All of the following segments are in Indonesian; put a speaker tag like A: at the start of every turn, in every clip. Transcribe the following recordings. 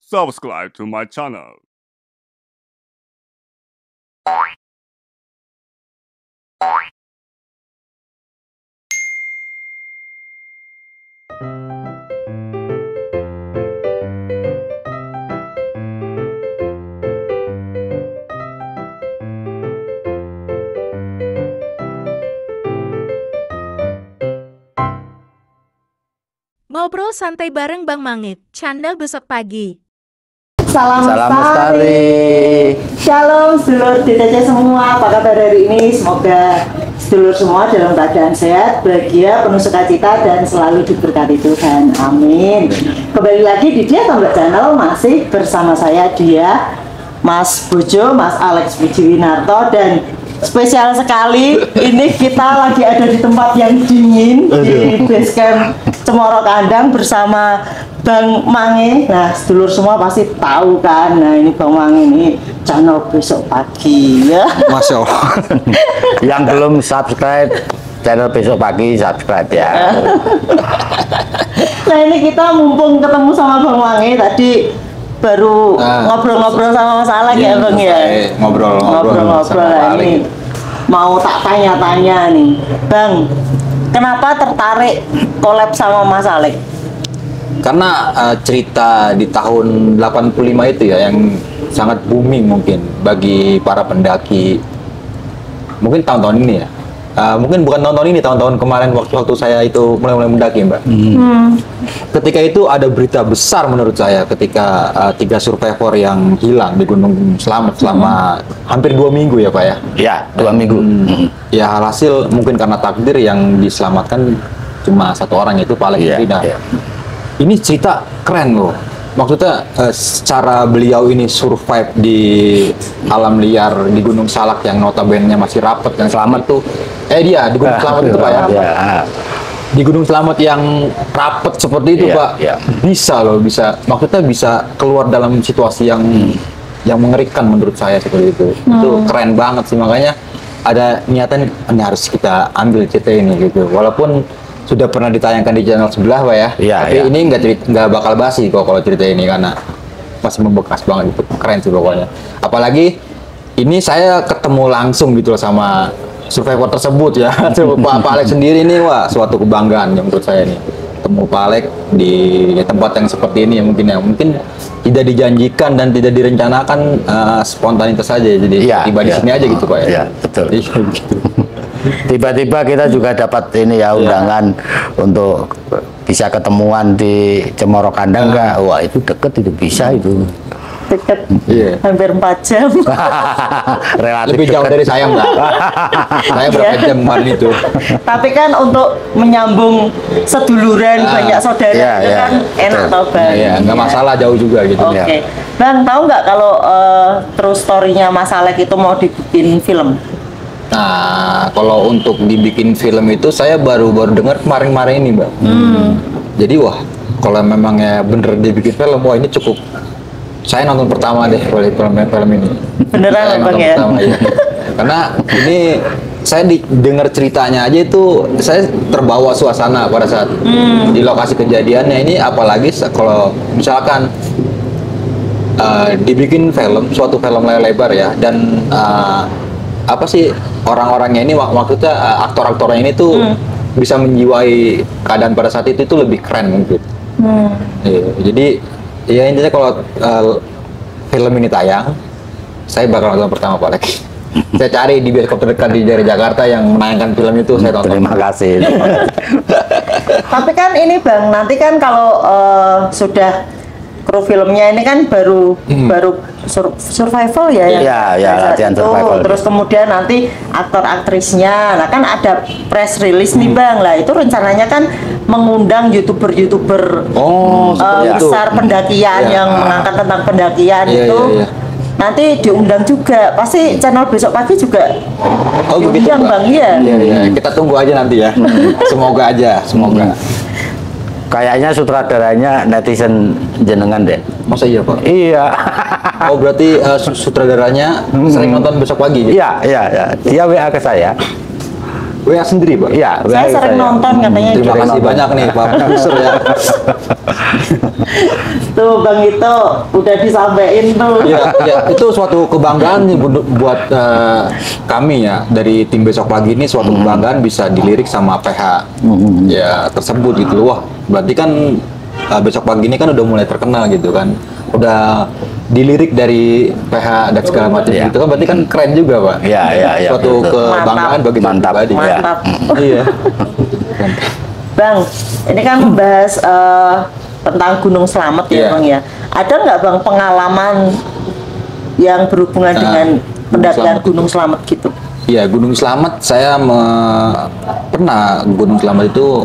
A: subscribe to my channel.
B: Ngobrol santai bareng Bang Mangit, channel besok pagi.
C: Salam
D: Salam
C: Lestari.
D: Lestari.
C: Shalom sedulur DTC semua, apa kabar hari ini? Semoga sedulur semua dalam keadaan sehat, bahagia, penuh sukacita dan selalu diberkati Tuhan. Amin. Kembali lagi di Dia Tambak Channel, masih bersama saya Dia, Mas Bojo, Mas Alex Pujiwinarto, dan spesial sekali ini kita lagi ada di tempat yang dingin di base camp Cemoro Kandang bersama Bang Mange. Nah, sedulur semua pasti tahu kan. Nah, ini Bang Mange ini channel besok pagi ya.
D: Masya Allah. Yang belum subscribe channel besok pagi, subscribe ya.
C: Nah, ini kita mumpung ketemu sama Bang Mange tadi baru ngobrol-ngobrol sama Mas Alek ya Bang ya.
D: Ngobrol-ngobrol
C: Nah, ini mau tak tanya-tanya nih Bang, kenapa tertarik collab sama Mas Alek?
D: Karena cerita di tahun 85 itu ya yang sangat booming mungkin bagi para pendaki. Mungkin tahun-tahun ini ya. Mungkin bukan tahun-tahun ini, tahun-tahun kemarin waktu saya itu mulai mendaki, Mbak. Ketika itu ada berita besar menurut saya ketika 3 survivor yang hilang di Gunung Slamet selama hampir 2 minggu ya, Pak ya.
E: Ya, 2 minggu.
D: Ya hasil mungkin karena takdir yang diselamatkan cuma 1 orang, yaitu Pak Alex Rina. Ini cerita keren loh. Maksudnya secara beliau ini survive di alam liar di Gunung Salak yang notabene masih rapet, yang selamat tuh dia di Gunung Slamet itu Pak ya. Di Gunung Slamet yang rapet seperti itu Pak, bisa loh, bisa, maksudnya bisa keluar dalam situasi yang mengerikan menurut saya seperti itu. Itu keren banget sih, makanya ada niatan ini harus kita ambil cerita ini gitu. Walaupun sudah pernah ditayangkan di channel sebelah Pak ya, tapi ini nggak bakal basi kok kalau cerita ini karena masih membekas banget, itu keren sih pokoknya. Apalagi ini saya ketemu langsung gitu loh sama survivor tersebut ya. Pak Alex sendiri ini wah suatu kebanggaan ya menurut saya nih, ketemu Pak Alex di tempat yang seperti ini ya, mungkin tidak dijanjikan dan tidak direncanakan, spontanitas saja, jadi tiba di sini aja gitu Pak ya.
E: Iya, betul. Tiba-tiba kita juga dapat ini ya undangan untuk bisa ketemuan di Cemoro Kandang enggak? Wah, itu deket, itu bisa itu.
C: Deket, hampir 4 jam.
E: Relatif
D: lebih jauh
E: deket.
D: dari saya Mbak. Saya berapa jam kemarin itu.
C: Tapi kan untuk menyambung seduluran banyak saudara itu kan enak tau Bang.
D: Iya, nggak masalah jauh juga gitu.
C: Oke. Bang, tahu nggak kalau true story-nya Mas Alek itu mau dibikin film?
D: Nah, kalau untuk dibikin film itu saya baru dengar kemarin-kemarin ini, Mbak. Jadi wah, kalau memangnya bener dibikin film, wah ini cukup. Saya nonton pertama deh film ini.
C: Beneran Bang ya?
D: Pertama, ya. Karena ini saya dengar ceritanya aja itu saya terbawa suasana pada saat di lokasi kejadiannya ini, apalagi kalau misalkan dibikin film, suatu film layar lebar ya, dan apa sih orang-orangnya ini, maksudnya aktor-aktornya ini tuh bisa menjiwai keadaan pada saat itu lebih keren mungkin. Jadi ya intinya kalau film ini tayang, saya bakal nonton pertama Pak Alex. Saya cari di bioskop terdekat di daerah Jakarta yang menayangkan film itu, saya tonton.
E: Terima kasih.
C: Tapi kan ini Bang, nanti kan kalau sudah kru filmnya ini kan baru survival ya,
E: latihan survival.
C: Terus kemudian nanti aktor aktrisnya, nah kan ada press release nih Bang, lah itu rencananya kan mengundang youtuber besar pendakian yang mengangkat tentang pendakian itu. Nanti diundang juga, pasti channel besok pagi juga diundang Bang ya.
D: Kita tunggu aja nanti ya. Semoga aja, semoga.
E: Kayaknya sutradaranya netizen jenengan deh.
D: Masa iya Pak?
E: Iya.
D: Oh berarti sutradaranya sering nonton besok pagi?
E: Iya. Dia WA ke saya.
D: WA sendiri, Pak?
E: Iya,
C: Saya sering nonton katanya.
D: Terima
C: gitu.
D: kasih banyak nih, Pak Produser ya.
C: Tuh Bang itu udah disampaikan tuh.
D: Ya, itu suatu kebanggaan nih buat kami ya dari tim Besok Pagi ini, suatu kebanggaan bisa dilirik sama PH ya tersebut gitu loh. Wah, berarti kan Besok Pagi ini kan udah mulai terkenal gitu kan, udah dilirik dari PH dan segala macam
E: Iya.
D: gitu kan, berarti kan keren juga, Pak.
E: Iya,
D: Suatu
E: betul.
D: kebanggaan bagi saya
E: Mantap.
D: pribadi.
C: Mantap.
D: Iya.
C: Bang, ini kan membahas tentang Gunung Slamet ya
D: Iya.
C: Bang ya. Ada nggak Bang pengalaman yang berhubungan
D: Nah,
C: dengan pendakian
D: Slamet.
C: Gunung Slamet gitu?
D: Iya, Gunung Slamet saya pernah Gunung Slamet itu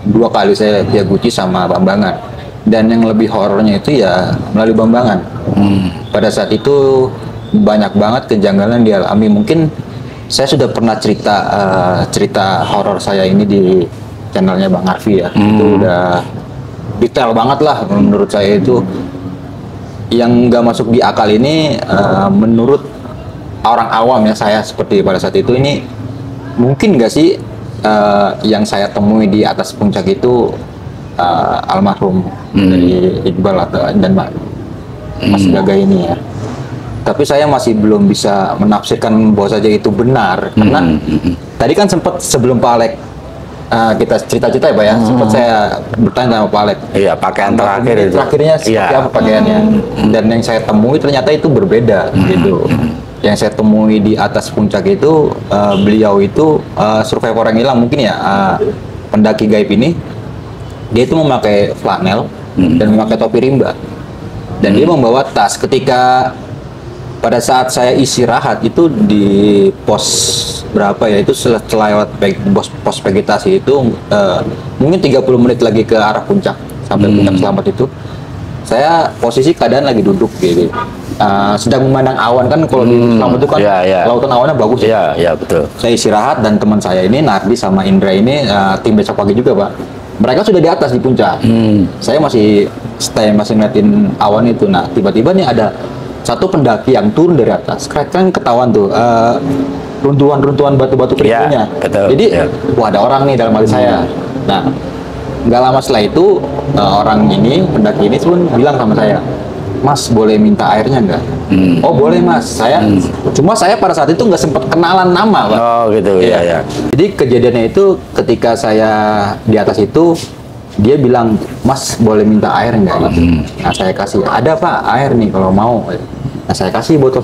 D: 2 kali saya diaguci sama Bambangan. Dan yang lebih horornya itu ya melalui Bambangan. Pada saat itu banyak banget kejanggalan dialami. Mungkin saya sudah pernah cerita horor saya ini di channelnya Bang Arfi ya. Itu udah detail banget lah menurut saya itu. Yang nggak masuk di akal ini menurut orang awam ya, saya seperti pada saat itu ini, mungkin nggak sih yang saya temui di atas puncak itu almarhum dari Iqbal dan Mas Gaga ini ya. Tapi saya masih belum bisa menafsirkan bahwa saja itu benar, karena tadi kan sempat sebelum Pak Alek kita cerita-cerita ya Pak ya, sempat saya bertanya sama Pak Alek.
E: Iya, pakaian terakhir itu.
D: Terakhirnya seperti
E: Iya.
D: apa pakaiannya? Dan yang saya temui ternyata itu berbeda gitu. Yang saya temui di atas puncak itu beliau itu survivor yang hilang mungkin ya, pendaki gaib ini. Dia itu memakai flanel dan memakai topi rimba, dan dia membawa tas. Ketika pada saat saya istirahat itu di pos berapa ya, itu setelah lewat pos vegetasi itu mungkin 30 menit lagi ke arah puncak sampai puncak Slamet itu, saya posisi keadaan lagi duduk gitu, sedang memandang awan kan. Kalau di Slamet itu kan lautan awannya bagus ya.
E: Iya, betul.
D: Saya istirahat dan teman saya ini Nardi sama Indra ini tim Besok Pagi juga Pak. Mereka sudah di atas di puncak. Saya masih stay, masih ngeliatin awan itu. Nah tiba-tiba nih ada satu pendaki yang turun dari atas. Kan ketahuan tuh runtuhan batu-batu kerikilnya.
E: betul.
D: Jadi
E: Iya.
D: wah ada orang nih dalam hati saya. Nah nggak lama setelah itu orang ini, pendaki ini pun bilang sama saya, Mas boleh minta airnya nggak? Oh boleh Mas. Cuma saya pada saat itu nggak sempat kenalan nama Pak.
E: Oh gitu, iya.
D: Jadi kejadiannya itu ketika saya di atas itu, dia bilang, Mas boleh minta air nggak? Nah saya kasih, ada Pak air nih kalau mau. Nah saya kasih botol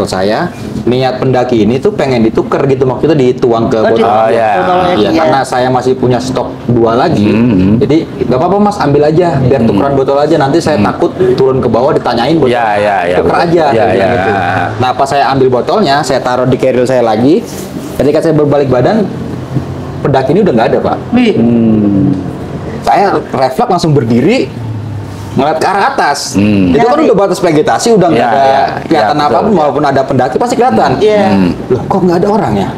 D: saya. Niat pendaki ini tuh pengen ditukar gitu, maksudnya dituang ke botol.
C: Botolnya dia.
D: Karena saya masih punya stok 2 lagi, jadi nggak apa-apa Mas, ambil aja, biar tukeran botol aja. Nanti saya takut turun ke bawah ditanyain botol,
E: Iya,
D: tuker
E: betul.
D: aja.
E: Iya,
D: Saya bilang
E: iya.
D: gitu. Nah pas saya ambil botolnya, saya taruh di carrier saya lagi. Ketika saya berbalik badan, pendaki ini udah nggak ada Pak. Saya refleks langsung berdiri, ngeliat ke arah atas. Itu kan udah batas vegetasi, udah nggak ada kelihatan
E: betul,
D: apapun, walaupun ada pendaki pasti kelihatan. Loh kok nggak ada orang ya?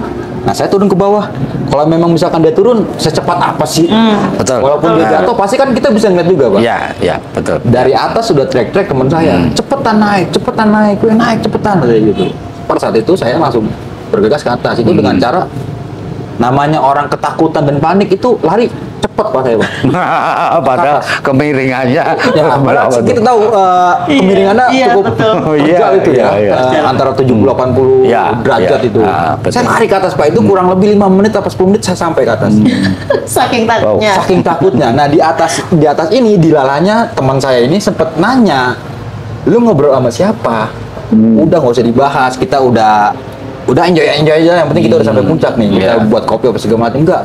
D: Nah saya turun ke bawah. Kalau memang misalkan dia turun, secepat apa sih?
E: Betul.
D: Walaupun dia jatuh, pasti kan kita bisa ngeliat juga Pak.
E: Iya, betul.
D: Dari atas sudah trek-trek teman saya, cepetan naik, gue naik cepetan kayak gitu. Pada saat itu saya langsung bergegas ke atas itu dengan cara, namanya orang ketakutan dan panik itu lari cepet Pak saya Pak.
E: Padahal kemiringannya.
D: Ya, padahal kita tahu kemiringannya cukup terjal itu ya, antara 70-80 derajat itu. Saya lari ke atas Pak, itu kurang lebih 5 menit atau 10 menit saya sampai ke atas.
C: Saking takutnya.
D: Saking takutnya. Nah di atas ini dilalanya teman saya ini sempat nanya, lu ngobrol sama siapa? Udah nggak usah dibahas, kita udah enjoy aja. Yang penting kita udah sampai puncak nih. Kita buat kopi apa segala macam. Enggak,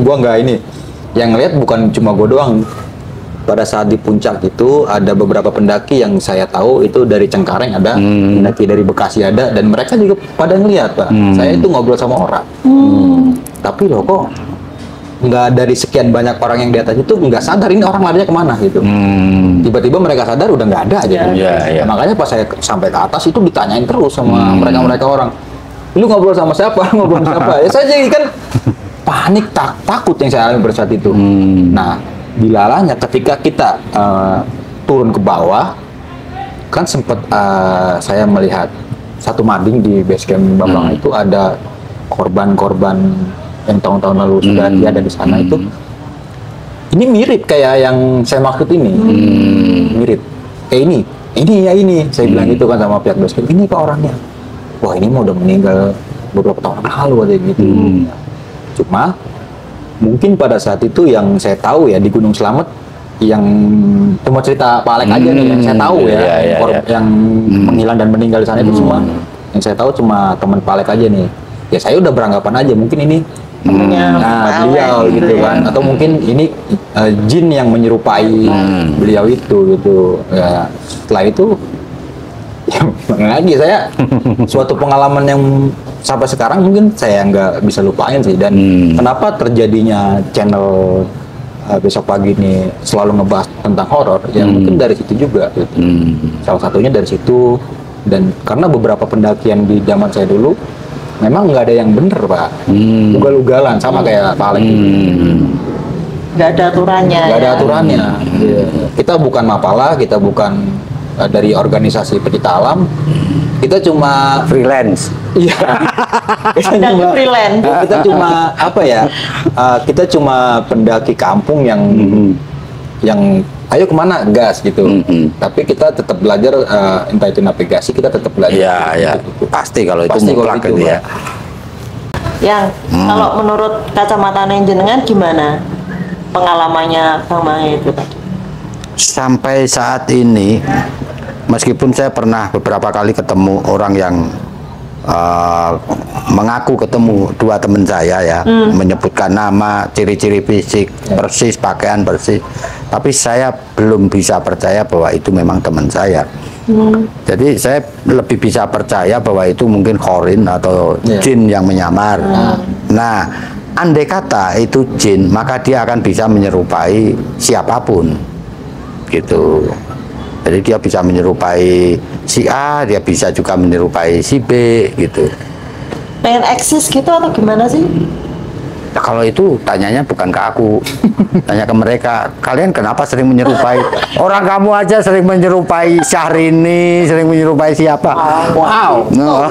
D: gua enggak ini. Yang ngeliat bukan cuma gue doang. Pada saat di puncak itu ada beberapa pendaki yang saya tahu itu dari Cengkareng ada, pendaki dari Bekasi ada, dan mereka juga pada ngeliat Pak. Saya itu ngobrol sama orang. Tapi loh kok nggak, dari sekian banyak orang yang di atas itu nggak sadar ini orang larinya kemana gitu. Tiba-tiba mereka sadar udah nggak ada aja.
E: Iya.
D: Makanya pas saya sampai ke atas itu ditanyain terus sama mereka orang. Lu ngobrol sama siapa? Ngobrol sama siapa? Ya saya jadi kan panik, takut yang saya alami pada saat itu. Nah, dilalanya ketika kita turun ke bawah, kan sempat saya melihat satu mading di base camp Bambang itu ada korban-korban yang tahun-tahun lalu sudah tiada di sana itu, ini mirip kayak yang saya maksud ini, mirip. Ini saya bilang gitu kan sama pihak basket, ini Pak orangnya. Wah ini mau udah meninggal beberapa tahun lalu kayak gitu. Cuma mungkin pada saat itu yang saya tahu ya di Gunung Slamet, yang cuma cerita Pak Alek aja nih yang saya tahu yang menghilang dan meninggal di sana itu semua yang saya tahu cuma teman Pak Alek aja nih. Ya saya udah beranggapan aja mungkin ini
C: temennya
D: beliau gitu kan, atau mungkin ini jin yang menyerupai beliau itu gitu. Ya setelah itu ya lagi saya suatu pengalaman yang sampai sekarang mungkin saya nggak bisa lupain sih. Dan kenapa terjadinya channel besok pagi ini selalu ngebahas tentang horor, ya mungkin dari situ juga gitu. Salah satunya dari situ, dan karena beberapa pendakian di zaman saya dulu memang nggak ada yang bener Pak, ugal-ugalan sama kayak Pak Alek.
C: Nggak ada aturannya.
D: Nggak ada aturannya. Kita bukan Mapala, kita bukan dari organisasi pecinta alam, kita cuma
E: freelance.
D: Iya.
C: freelance.
D: Kita cuma apa ya? Kita cuma pendaki kampung yang ayo kemana gas gitu. Tapi kita tetap belajar, entah itu navigasi, kita tetap belajar.
E: Iya. Pasti kalau itu
D: Pasti
E: mutlak
D: kalau itu,
E: gitu ya.
C: Yang kalau menurut kacamata jenengan gimana pengalamannya Bang Mange itu tadi?
E: Sampai saat ini, meskipun saya pernah beberapa kali ketemu orang yang mengaku ketemu dua teman saya ya, menyebutkan nama, ciri-ciri fisik persis, pakaian persis, tapi saya belum bisa percaya bahwa itu memang teman saya. Jadi saya lebih bisa percaya bahwa itu mungkin khorin atau jin yang menyamar. Nah, andai kata itu jin, maka dia akan bisa menyerupai siapapun gitu. Jadi dia bisa menyerupai si A, dia bisa juga menyerupai si B gitu.
C: Pengen eksis gitu atau gimana sih?
E: Nah, kalau itu tanyanya bukan ke aku, tanya ke mereka. Kalian kenapa sering menyerupai? Orang kamu aja sering menyerupai Syahrini, sering menyerupai siapa?
D: Wow.
E: No.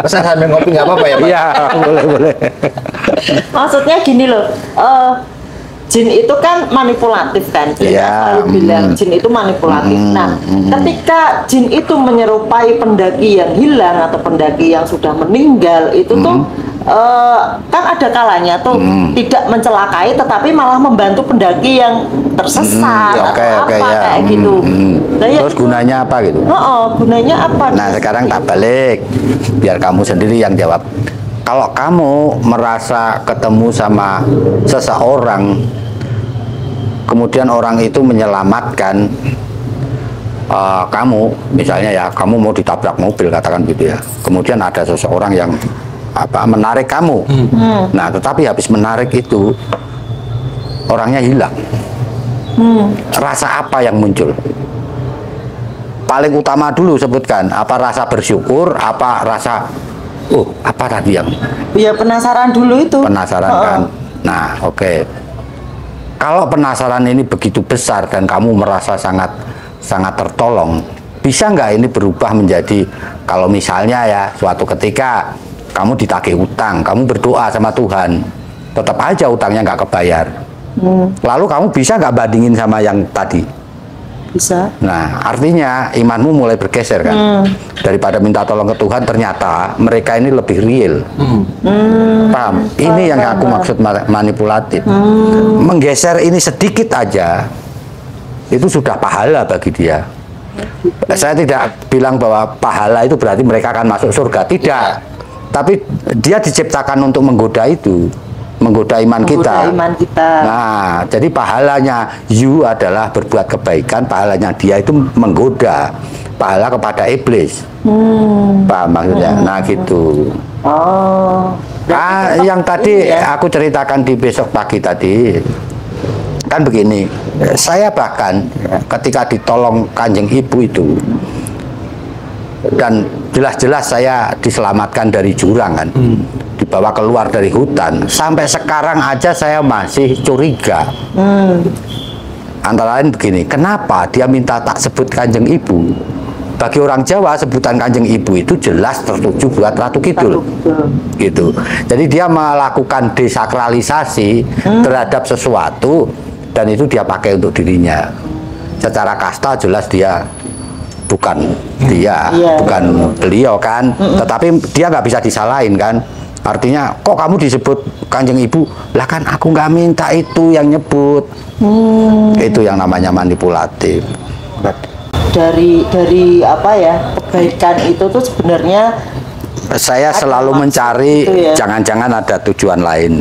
D: Pesan sambil ngopi nggak apa-apa ya Pak?
E: Iya, boleh.
C: Maksudnya gini loh, jin itu kan manipulatif kan, kita
E: Iya.
C: selalu bilang jin itu manipulatif. Nah, ketika jin itu menyerupai pendaki yang hilang atau pendaki yang sudah meninggal, itu tuh kan ada kalanya tuh tidak mencelakai, tetapi malah membantu pendaki yang tersesat atau apa
E: ya.
C: kayak gitu. Nah, ya
E: Terus
C: itu,
E: gunanya apa gitu?
C: gunanya apa?
E: Nah, sekarang tak balik, biar kamu sendiri yang jawab. Kalau kamu merasa ketemu sama seseorang, kemudian orang itu menyelamatkan kamu, misalnya ya, kamu mau ditabrak mobil, katakan gitu ya. Kemudian ada seseorang yang menarik kamu. Nah, tetapi habis menarik itu orangnya hilang. Rasa apa yang muncul? Paling utama dulu sebutkan, apa rasa bersyukur, apa rasa apa tadi yang
C: Ya penasaran dulu itu.
E: penasaran kan? Nah, oke. Kalau penasaran ini begitu besar dan kamu merasa sangat tertolong, bisa nggak ini berubah menjadi, kalau misalnya ya suatu ketika kamu ditagih utang, kamu berdoa sama Tuhan, tetap aja utangnya nggak kebayar. Lalu kamu bisa nggak bandingin sama yang tadi?
C: Bisa.
E: Nah, artinya imanmu mulai bergeser kan. Daripada minta tolong ke Tuhan, ternyata mereka ini lebih real. Paham? Ini yang aku maksud manipulatif. Menggeser ini sedikit aja, itu sudah pahala bagi dia. Saya tidak bilang bahwa pahala itu berarti mereka akan masuk surga, tidak. Tapi dia diciptakan untuk menggoda itu, menggoda iman kita. Nah, jadi pahalanya you adalah berbuat kebaikan, pahalanya dia itu menggoda, pahala kepada iblis. Paham maksudnya? Nah, gitu. Yang tadi aku ceritakan di besok pagi tadi, kan begini, saya bahkan ketika ditolong Kanjeng Ibu itu, dan jelas-jelas saya diselamatkan dari jurang kan, dibawa keluar dari hutan, sampai sekarang aja saya masih curiga. Antara lain begini, kenapa dia minta tak sebut Kanjeng Ibu? bagi orang Jawa sebutan Kanjeng Ibu itu jelas tertuju buat Ratu Kidul. Gitu. Jadi dia melakukan desakralisasi terhadap sesuatu dan itu dia pakai untuk dirinya. Secara kasta jelas dia bukan bukan beliau kan, tetapi dia nggak bisa disalahin kan. Artinya kok kamu disebut Kanjeng Ibu, lah kan aku nggak minta itu yang nyebut. Itu yang namanya manipulatif.
C: Dari apa ya, kebaikan itu tuh sebenarnya
E: saya selalu mencari jangan-jangan ada tujuan lain.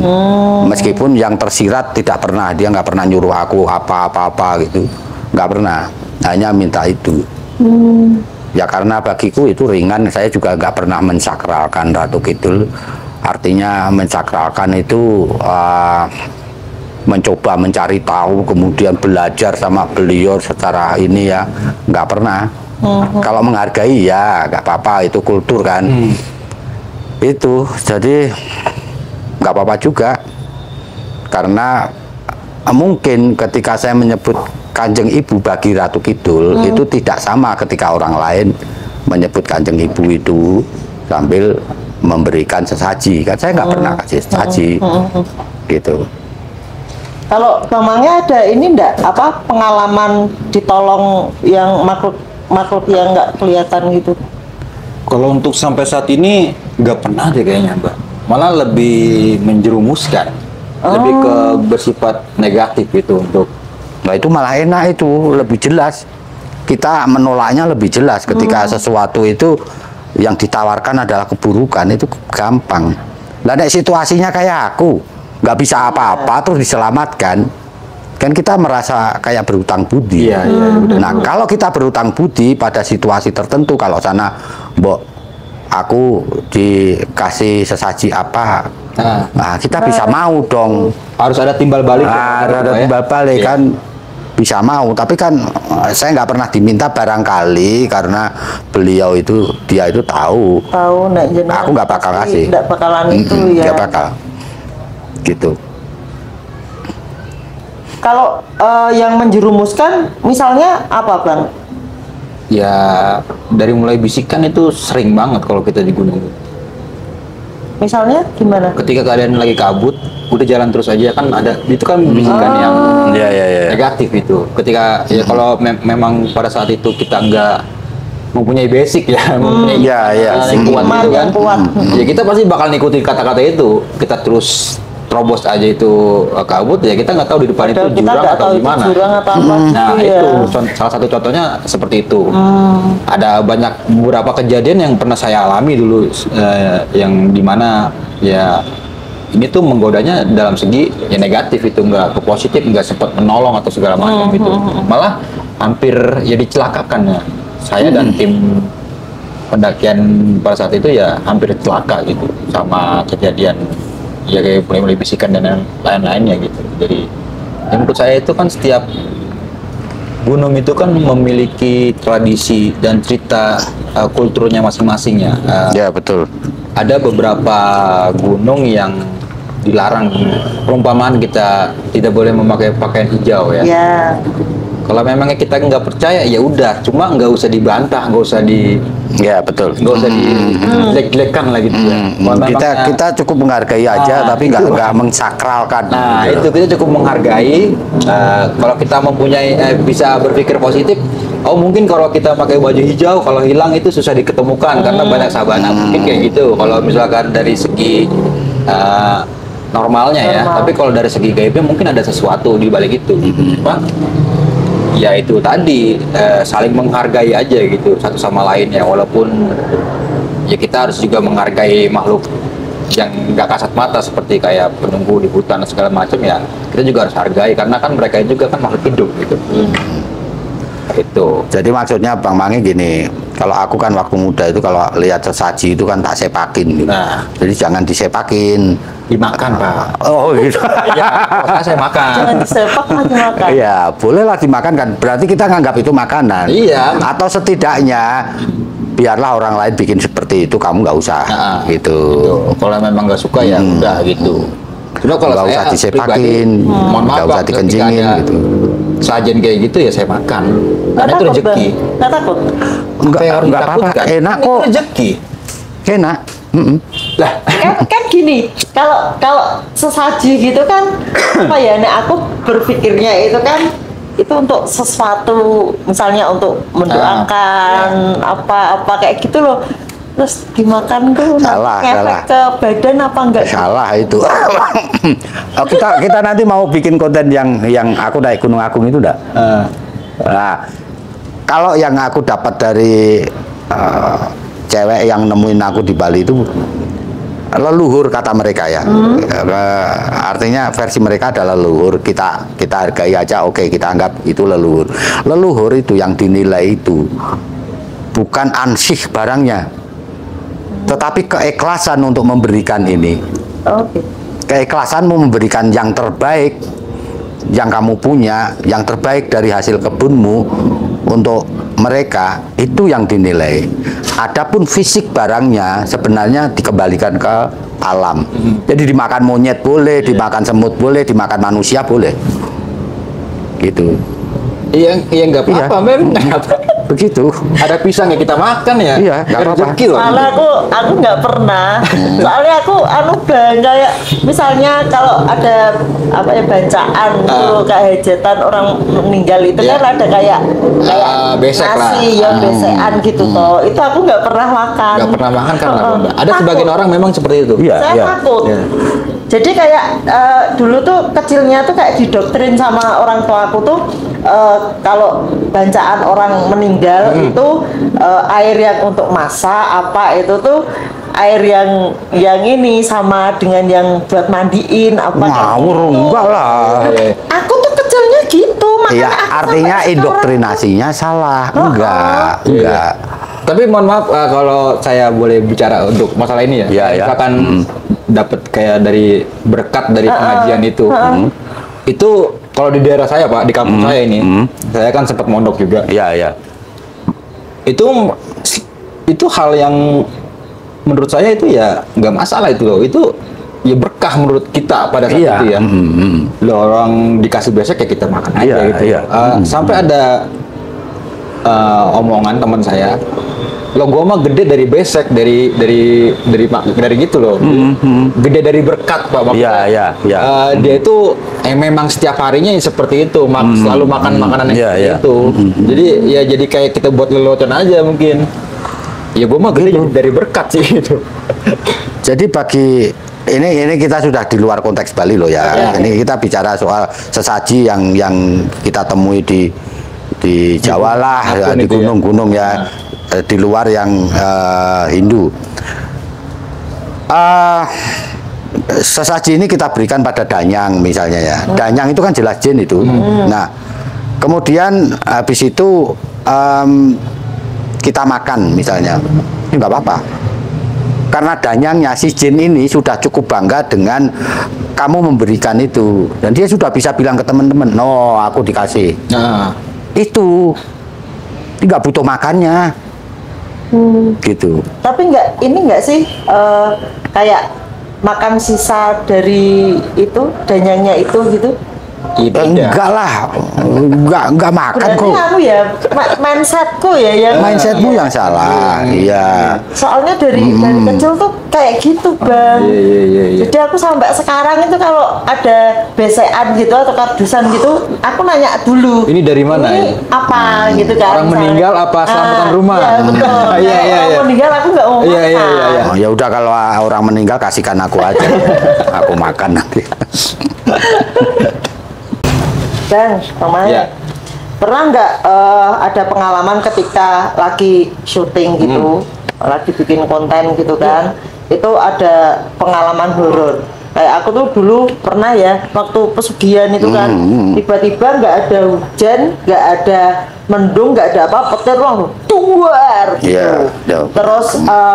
E: Meskipun yang tersirat tidak pernah, dia nggak pernah nyuruh aku apa-apa gitu, nggak pernah, hanya minta itu. Ya karena bagiku itu ringan, saya juga nggak pernah mensakralkan Ratu Kidul. Artinya mensakralkan itu mencoba mencari tahu, kemudian belajar sama beliau secara ini ya, nggak pernah. Kalau menghargai ya nggak apa-apa, itu kultur kan. Itu jadi nggak apa-apa juga, karena mungkin ketika saya menyebut Kanjeng Ibu bagi Ratu Kidul itu tidak sama ketika orang lain menyebut Kanjeng Ibu itu sambil memberikan sesaji, kan saya nggak pernah kasih sesaji gitu.
C: Kalau Bang Mange ada ini enggak apa pengalaman ditolong yang makhluk yang nggak kelihatan gitu?
D: Kalau untuk sampai saat ini nggak pernah deh kayaknya, Mbak. Malah lebih menjerumuskan, lebih ke bersifat negatif itu untuk.
E: Nah itu malah enak, itu lebih jelas. Kita menolaknya lebih jelas ketika sesuatu itu yang ditawarkan adalah keburukan, itu gampang. Lah nek situasinya kayak aku, nggak bisa apa-apa terus diselamatkan, kan kita merasa kayak berutang budi. Nah kalau kita berutang budi pada situasi tertentu, kalau sana mbok aku dikasih sesaji apa, nah kita bisa mau dong.
D: Harus ada timbal balik.
E: Ada timbal balik kan, bisa mau. Tapi kan saya nggak pernah diminta, barangkali karena beliau itu dia itu tahu
C: Nek jenengan
E: aku nggak bakal kasih,
C: nggak bakalan itu ya.
E: Nggak bakal gitu.
C: Kalau yang menjerumuskan misalnya apa Bang?
D: Ya dari mulai bisikan itu sering banget kalau kita di gunung.
C: Misalnya gimana?
D: Ketika keadaan lagi kabut, udah jalan terus aja, kan ada itu kan bisikan yang negatif itu. Ketika ya kalau memang pada saat itu kita nggak mempunyai basic ya, mempunyai yang kuat itu kan, ya kita pasti bakal ngikutin kata-kata itu. Kita terus terobos aja itu kabut, ya kita nggak tahu di depan itu jurang atau gimana. Nah itu salah satu contohnya seperti itu. Ada beberapa kejadian yang pernah saya alami dulu, yang dimana ya ini tuh menggodanya dalam segi ya negatif, itu nggak ke positif, nggak sempat menolong atau segala macam itu, malah hampir ya dicelakakan ya. Saya dan tim pendakian pada saat itu ya hampir celaka gitu sama kejadian ya kayak mulai bisikan dan lain-lainnya gitu. Jadi yang menurut saya itu kan setiap gunung itu kan memiliki tradisi dan cerita kulturnya masing-masing ya.
E: Ya betul.
D: Ada beberapa gunung yang dilarang, perumpamaan kita tidak boleh memakai pakaian hijau ya. Kalau memangnya kita nggak percaya ya udah, cuma nggak usah dibantah, nggak usah
E: betul,
D: nggak usah dilek-lekan lah gitu ya.
E: Kita cukup menghargai aja, tapi nggak mensakralkan.
D: Nah itu kita cukup menghargai. Kalau kita mempunyai bisa berpikir positif, oh mungkin kalau kita pakai baju hijau, kalau hilang itu susah diketemukan karena banyak sabana, mungkin kayak gitu. Kalau misalkan dari segi normalnya ya, tapi kalau dari segi gaibnya mungkin ada sesuatu di balik itu. Ya itu tadi saling menghargai aja gitu satu sama lain ya, walaupun ya kita harus juga menghargai makhluk yang nggak kasat mata seperti kayak penunggu di hutan segala macam ya, kita juga harus hargai karena kan mereka juga kan makhluk hidup gitu. Itu. Jadi
E: maksudnya Bang Mange gini, kalau aku kan waktu muda itu kalau lihat sesaji itu kan tak sepakin gitu. Jadi jangan disepakin,
D: dimakan Pak.
E: Oh gitu.
D: Ya, saya makan.
C: Jangan disepak, dimakan.
E: Iya, bolehlah dimakan kan. Berarti kita nganggap itu makanan.
D: Iya.
E: Atau setidaknya biarlah orang lain bikin seperti itu, kamu nggak usah gitu.
D: Kalau memang nggak suka ya udah gitu. Cuma kalau
E: nggak usah disepakin, nggak usah dikencingin gitu.
D: sajian kayak gitu ya saya makan. Karena itu rezeki.
C: Nggak takut?
D: Apa yang harus
E: Enggak apa-apa,
D: ditakutkan?
E: enak
D: Ini
E: kok.
D: rezeki.
E: Enak.
D: Lah,
C: kan gini, kalau sesaji gitu kan apa ya, nek aku berpikirnya itu kan itu untuk sesuatu, misalnya untuk mendoakan apa kayak gitu loh, terus dimakan tuh
E: Salah,
C: ngefek ke badan apa enggak?
E: Salah itu. Oh, kita nanti mau bikin konten yang aku naik Gunung Agung itu enggak? Nah, kalau yang aku dapat dari cewek yang nemuin aku di Bali itu leluhur kata mereka ya. Artinya versi mereka adalah leluhur, kita hargai aja, oke, kita anggap itu leluhur. Leluhur itu yang dinilai itu bukan ansih barangnya, tetapi keikhlasan untuk memberikan ini.
C: Oke.
E: Keikhlasanmu memberikan yang terbaik yang kamu punya, yang terbaik dari hasil kebunmu untuk mereka, itu yang dinilai. Adapun fisik barangnya sebenarnya dikembalikan ke alam. Jadi dimakan monyet boleh, dimakan semut boleh, dimakan manusia boleh. Gitu.
D: iya nggak apa-apa, memang
E: Begitu.
D: ada pisang ya kita makan ya.
E: Iya, nggak apa-apa.
D: Rezeki loh.
C: Soalnya aku nggak pernah. Soalnya aku bangga ya. Misalnya kalau ada apa ya bacaan tuh kayak hajatan orang meninggal itu
D: Iya.
C: kan ada kayak
D: besek lah.
C: nasi ya besekan gitu toh. Itu aku nggak pernah makan.
D: Nggak pernah makan karena
C: Heeh.
D: apa? Ada
C: Takut.
D: sebagian orang memang seperti itu.
E: Iya,
C: Saya
E: iya.
C: takut.
D: Iya.
C: Jadi kayak dulu tuh kecilnya tuh kayak didoktrin sama orang tua aku tuh kalau bacaan orang meninggal itu air yang untuk masak apa itu tuh air yang ini sama dengan yang buat mandiin apa kayak
E: Ngawur
C: gitu.
E: enggak lah.
C: Aku tuh kecilnya gitu, makanya
E: Iya,
C: aku
E: artinya
C: sampai sekarang-
E: indoktrinasinya salah. Enggak.
D: Tapi mohon maaf kalau saya boleh bicara untuk masalah ini ya.
E: Iya, iya.
D: Misalkan dapat kayak dari berkat dari pengajian itu. Itu kalau di daerah saya Pak, di kampung saya ini, saya kan sempat mondok juga.
E: Iya, iya.
D: Itu hal yang menurut saya itu ya nggak masalah itu loh. Itu ya berkah menurut kita pada saat
E: Iya.
D: itu ya. Loh, orang dikasih besek ya kita makan aja
E: Iya,
D: gitu.
E: iya.
D: Sampai ada omongan teman saya, lo gua mah gede dari besek, dari gitu loh. Gede dari berkat Pak. Maksudnya,
E: Iya, iya.
D: dia itu memang setiap harinya seperti itu, selalu makan makanan yang
E: Iya,
D: seperti
E: iya.
D: itu. Jadi ya jadi kayak kita buat lelucon aja mungkin. Ya gua mah gede dari berkat sih itu.
E: Jadi bagi ini kita sudah di luar konteks Bali loh ya.
D: Ya.
E: Ini kita bicara soal sesaji yang kita temui di Jawa lah, ya,
D: Apapun
E: di
D: itu ya.
E: gunung-gunung ya, di luar yang Hindu. Sesaji ini kita berikan pada danyang misalnya ya. Danyang itu kan jelas jin itu. Nah, kemudian habis itu kita makan misalnya, ini nggak apa-apa. Karena danyangnya si jin ini sudah cukup bangga dengan kamu memberikan itu, dan dia sudah bisa bilang ke teman-teman, no aku dikasih.
D: Nah,
E: Itu nggak butuh makannya, gitu.
C: Tapi ini nggak sih kayak makan sisa dari itu danyangnya itu gitu?
E: Enggak lah, enggak makan
C: Berarti
E: kok.
C: aku ya mindsetku ya yang
E: Mindsetmu yang salah, iya.
C: soalnya dari kecil tuh kayak gitu bang.
D: Iya.
C: Jadi aku sampai sekarang itu kalau ada besekan gitu atau kardusan gitu, aku nanya dulu.
D: Ini dari mana
C: Ini
D: ya?
C: apa gitu kan?
D: Orang
C: misalnya.
D: meninggal apa selamatan rumah?
C: Iya betul.
D: Iya, iya,
C: Orang
D: iya.
C: meninggal aku nggak mau
D: Iya, iya,
C: makan.
D: iya, iya.
E: Oh, ya udah kalau orang meninggal kasihkan aku aja, aku makan nanti.
C: Bang, Mama,
D: Iya.
C: pernah nggak ada pengalaman ketika lagi syuting gitu, lagi bikin konten gitu kan, itu ada pengalaman horor. Kayak aku tuh dulu pernah ya, waktu pesugihan itu kan, tiba-tiba nggak ada hujan, nggak ada mendung, nggak ada apa, petir langsung tuar gitu.
E: Iya, iya.
C: Terus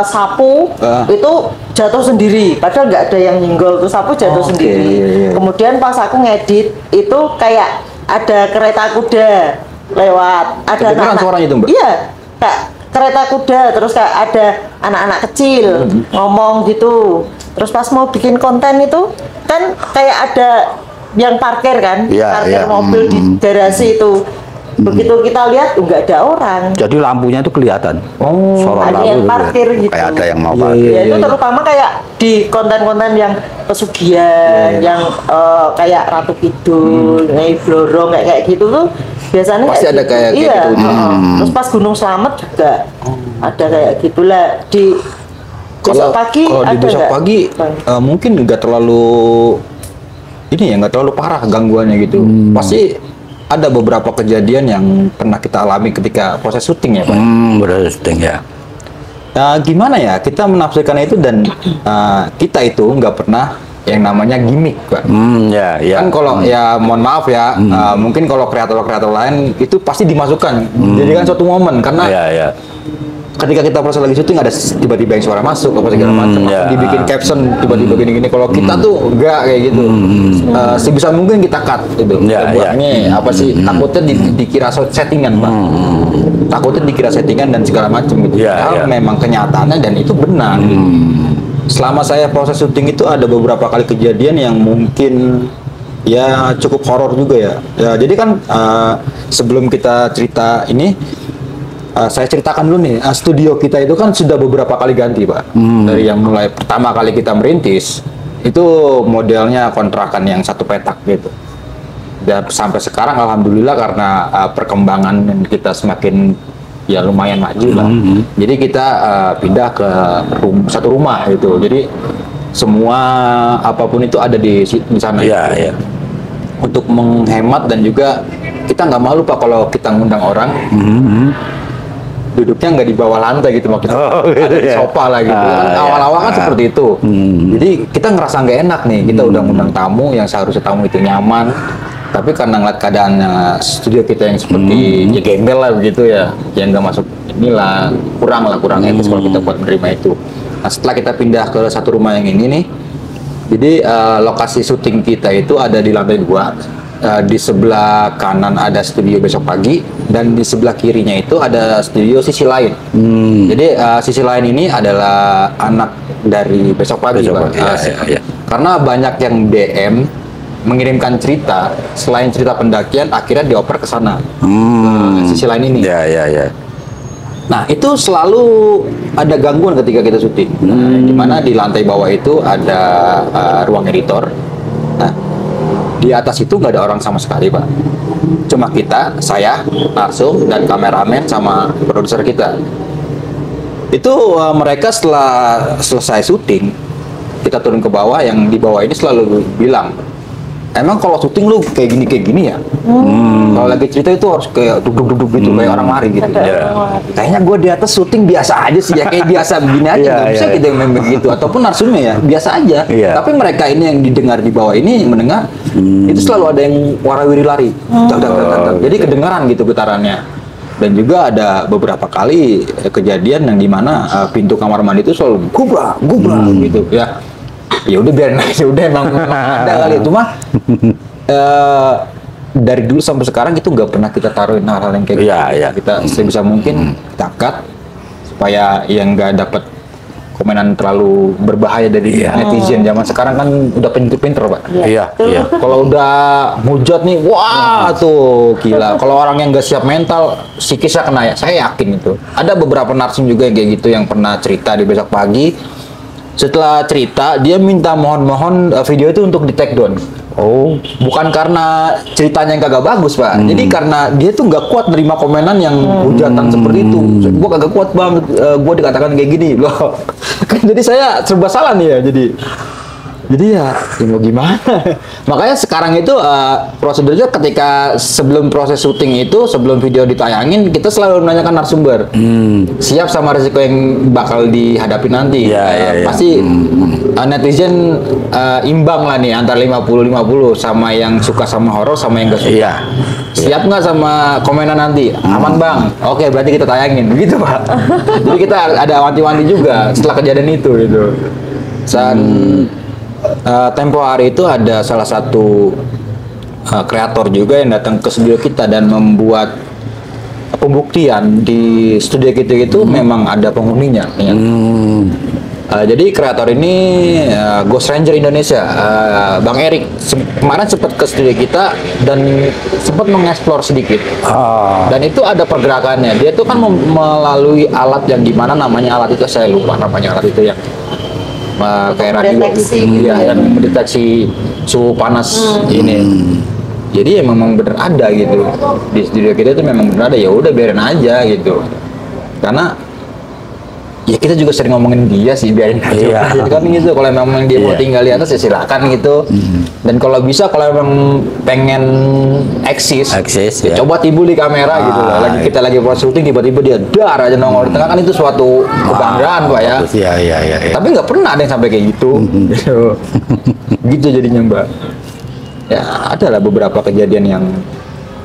C: sapu itu jatuh sendiri, padahal nggak ada yang nyenggol, tuh sapu jatuh
D: Oke,
C: sendiri.
D: iya, iya.
C: Kemudian pas aku ngedit itu kayak ada kereta kuda lewat, ada
D: Kedengeran suaranya itu, Mbak?
C: Iya, kayak kereta kuda, terus kayak ada anak-anak kecil ngomong gitu. Terus pas mau bikin konten itu kan kayak ada yang parkir kan,
E: Iya,
C: parkir
E: iya.
C: mobil di garasi itu. Begitu kita lihat nggak ada orang.
E: Jadi lampunya itu kelihatan. Sorot
C: Ada
E: lampu
C: yang
E: itu
C: parkir
E: ya.
C: gitu.
E: Kayak ada yang mau
D: Iya,
E: parkir.
C: Ya itu terutama kayak di konten-konten yang pesugihan, yang kayak Ratu Kidul, Nyai Blorong kayak gitu tuh biasanya
D: Pasti ada kayak
C: iya.
D: gitu.
C: Terus pas Gunung Slamet juga ada kayak gitulah di besok pagi
D: kalau di
C: ada
D: besok
C: nggak?
D: pagi
C: Bang?
D: mungkin nggak terlalu ini ya, nggak terlalu parah gangguannya gitu. Pasti ada beberapa kejadian yang pernah kita alami ketika proses syuting ya Pak.
E: Benar syuting ya.
D: Nah, gimana ya kita menafsirkan itu dan kita itu nggak pernah yang namanya gimmick Pak.
E: Ya, ya.
D: Kan kalau ya mohon maaf ya, mungkin kalau kreator-kreator lain itu pasti dimasukkan. Jadi kan suatu momen karena
E: Ya, ya.
D: ketika kita proses lagi syuting ada tiba-tiba yang suara masuk apa segala macam,
E: ya.
D: atau dibikin caption tiba-tiba gini-gini. Kalau kita tuh enggak kayak gitu. Sebisa mungkin kita cut gitu.
E: Ya,
D: Buat
E: ya.
D: ini apa sih? Takutnya dikira settingan Pak. Takutnya dikira settingan dan segala macam gitu.
E: Ya,
D: Padahal
E: ya.
D: memang kenyataannya dan itu benar. Gitu. Selama saya proses syuting itu ada beberapa kali kejadian yang mungkin ya cukup horor juga ya. Ya jadi kan sebelum kita cerita ini saya ceritakan dulu nih, studio kita itu kan sudah beberapa kali ganti Pak. Dari yang mulai pertama kali kita merintis itu modelnya kontrakan yang satu petak gitu. Dan sampai sekarang alhamdulillah karena perkembangan kita semakin ya lumayan maju lah. Jadi kita pindah ke satu rumah gitu. Jadi semua apapun itu ada di sana.
E: Iya,
D: gitu.
E: iya.
D: Untuk menghemat dan juga kita nggak malu Pak kalau kita ngundang orang duduknya nggak di bawah lantai gitu maksudnya.
E: Oh, gitu
D: Ada di
E: ya.
D: sofa lah gitu. Kan
E: Iya.
D: awal-awal kan seperti itu. Jadi kita ngerasa nggak enak nih. Kita udah ngundang tamu yang seharusnya tamu itu nyaman. Tapi karena ngeliat keadaan studio kita yang seperti ya gembel lah begitu ya, yang nggak masuk inilah kurang etis kalau kita buat menerima itu. Nah setelah kita pindah ke satu rumah yang ini nih, jadi lokasi syuting kita itu ada di lantai 2. Di sebelah kanan ada studio besok pagi dan di sebelah kirinya itu ada studio sisi lain. Jadi sisi lain ini adalah anak dari besok pagi,
E: Besok
D: Pak.
E: Pagi, ya.
D: Karena banyak yang DM mengirimkan cerita, selain cerita pendakian akhirnya dioper ke sana. Sisi lain ini.
E: Ya, ya, ya.
D: Nah, itu selalu ada gangguan ketika kita syuting. Di mana di lantai bawah itu ada ruang editor. Nah, di atas itu nggak ada orang sama sekali, Pak. Cuma kita, saya, Narsum, dan kameramen sama produser kita. Itu mereka setelah selesai syuting, kita turun ke bawah, yang di bawah ini selalu bilang, emang kalau syuting lu kayak gini ya? Kalau lagi cerita itu harus kayak duduk-duduk gitu, kayak orang lari gitu. Kayaknya gue di atas syuting biasa aja sih ya, kayak biasa begini aja.
E: Iya,
D: Nggak bisa
E: iya.
D: kita yang main begitu, ataupun narsumnya ya biasa aja.
E: Iya.
D: Tapi mereka ini yang didengar di bawah ini mendengar, itu selalu ada yang warawiri lari. Tak, tak, tak, tak, tak. Jadi kedengaran gitu getarannya. Dan juga ada beberapa kali kejadian yang dimana pintu kamar mandi itu selalu gubrak gitu ya. Ya udah biarin aja, udah emang ada kali itu mah. Dari dulu sampai sekarang itu nggak pernah kita taruhin hal-hal yang kayak gitu.
E: Iya, iya.
D: Kita sebisa mungkin kita cut supaya yang nggak dapat komenan terlalu berbahaya dari netizen zaman sekarang kan udah pinter-pinter Pak.
E: Iya, iya.
D: Kalau udah hujat nih, wah tuh gila. Kalau orang yang nggak siap mental, psikisnya kena ya. Saya yakin itu. Ada beberapa narsum juga yang kayak gitu yang pernah cerita di besok pagi. Setelah cerita, dia minta mohon video itu untuk di take down.
E: Oh,
D: Bukan karena ceritanya yang kagak bagus, Pak. Jadi karena dia tuh nggak kuat nerima komenan yang hujatan seperti itu. Gua kagak kuat banget, gua dikatakan kayak gini loh. Kan jadi saya serba salah nih ya. Jadi ya mau gimana? Makanya sekarang itu prosedurnya ketika sebelum proses syuting itu, sebelum video ditayangin, kita selalu menanyakan narasumber. Siap sama risiko yang bakal dihadapi nanti.
E: Iya, iya, iya.
D: Pasti netizen imbang lah nih antara 50-50 sama yang suka sama horor sama yang gak suka.
E: iya.
D: Siap nggak sama komenan nanti? Aman bang. Oke, berarti kita tayangin, begitu Pak. Jadi kita ada wanti-wanti juga setelah kejadian itu gitu. Dan tempo hari itu ada salah satu kreator juga yang datang ke studio kita dan membuat pembuktian di studio kita itu memang ada penghuninya. Ya. Jadi kreator ini Ghost Ranger Indonesia, Bang Erik kemarin sempat ke studio kita dan sempat mengeksplor sedikit. Dan itu ada pergerakannya. Dia tuh kan melalui alat yang gimana namanya alat itu, saya lupa namanya alat itu yang kayak radio, ya, yang mendeteksi suhu panas ini. Jadi ya memang bener ada gitu di studio kita itu, memang bener ada. Ya udah biarin aja gitu, karena ya kita juga sering ngomongin dia sih, biarin aja gitu kan gitu. Kalau memang dia mau tinggal di atas ya silakan gitu. Dan kalau bisa, kalau memang pengen eksis ya, coba timbul di kamera gitu loh. Kita lagi proses syuting, tiba-tiba dia dar aja nongol di tengah, kan itu suatu kebanggaan Pak ya.
E: Iya.
D: Tapi nggak pernah ada yang sampai kayak gitu. Gitu jadinya Mbak. Ya ada lah beberapa kejadian yang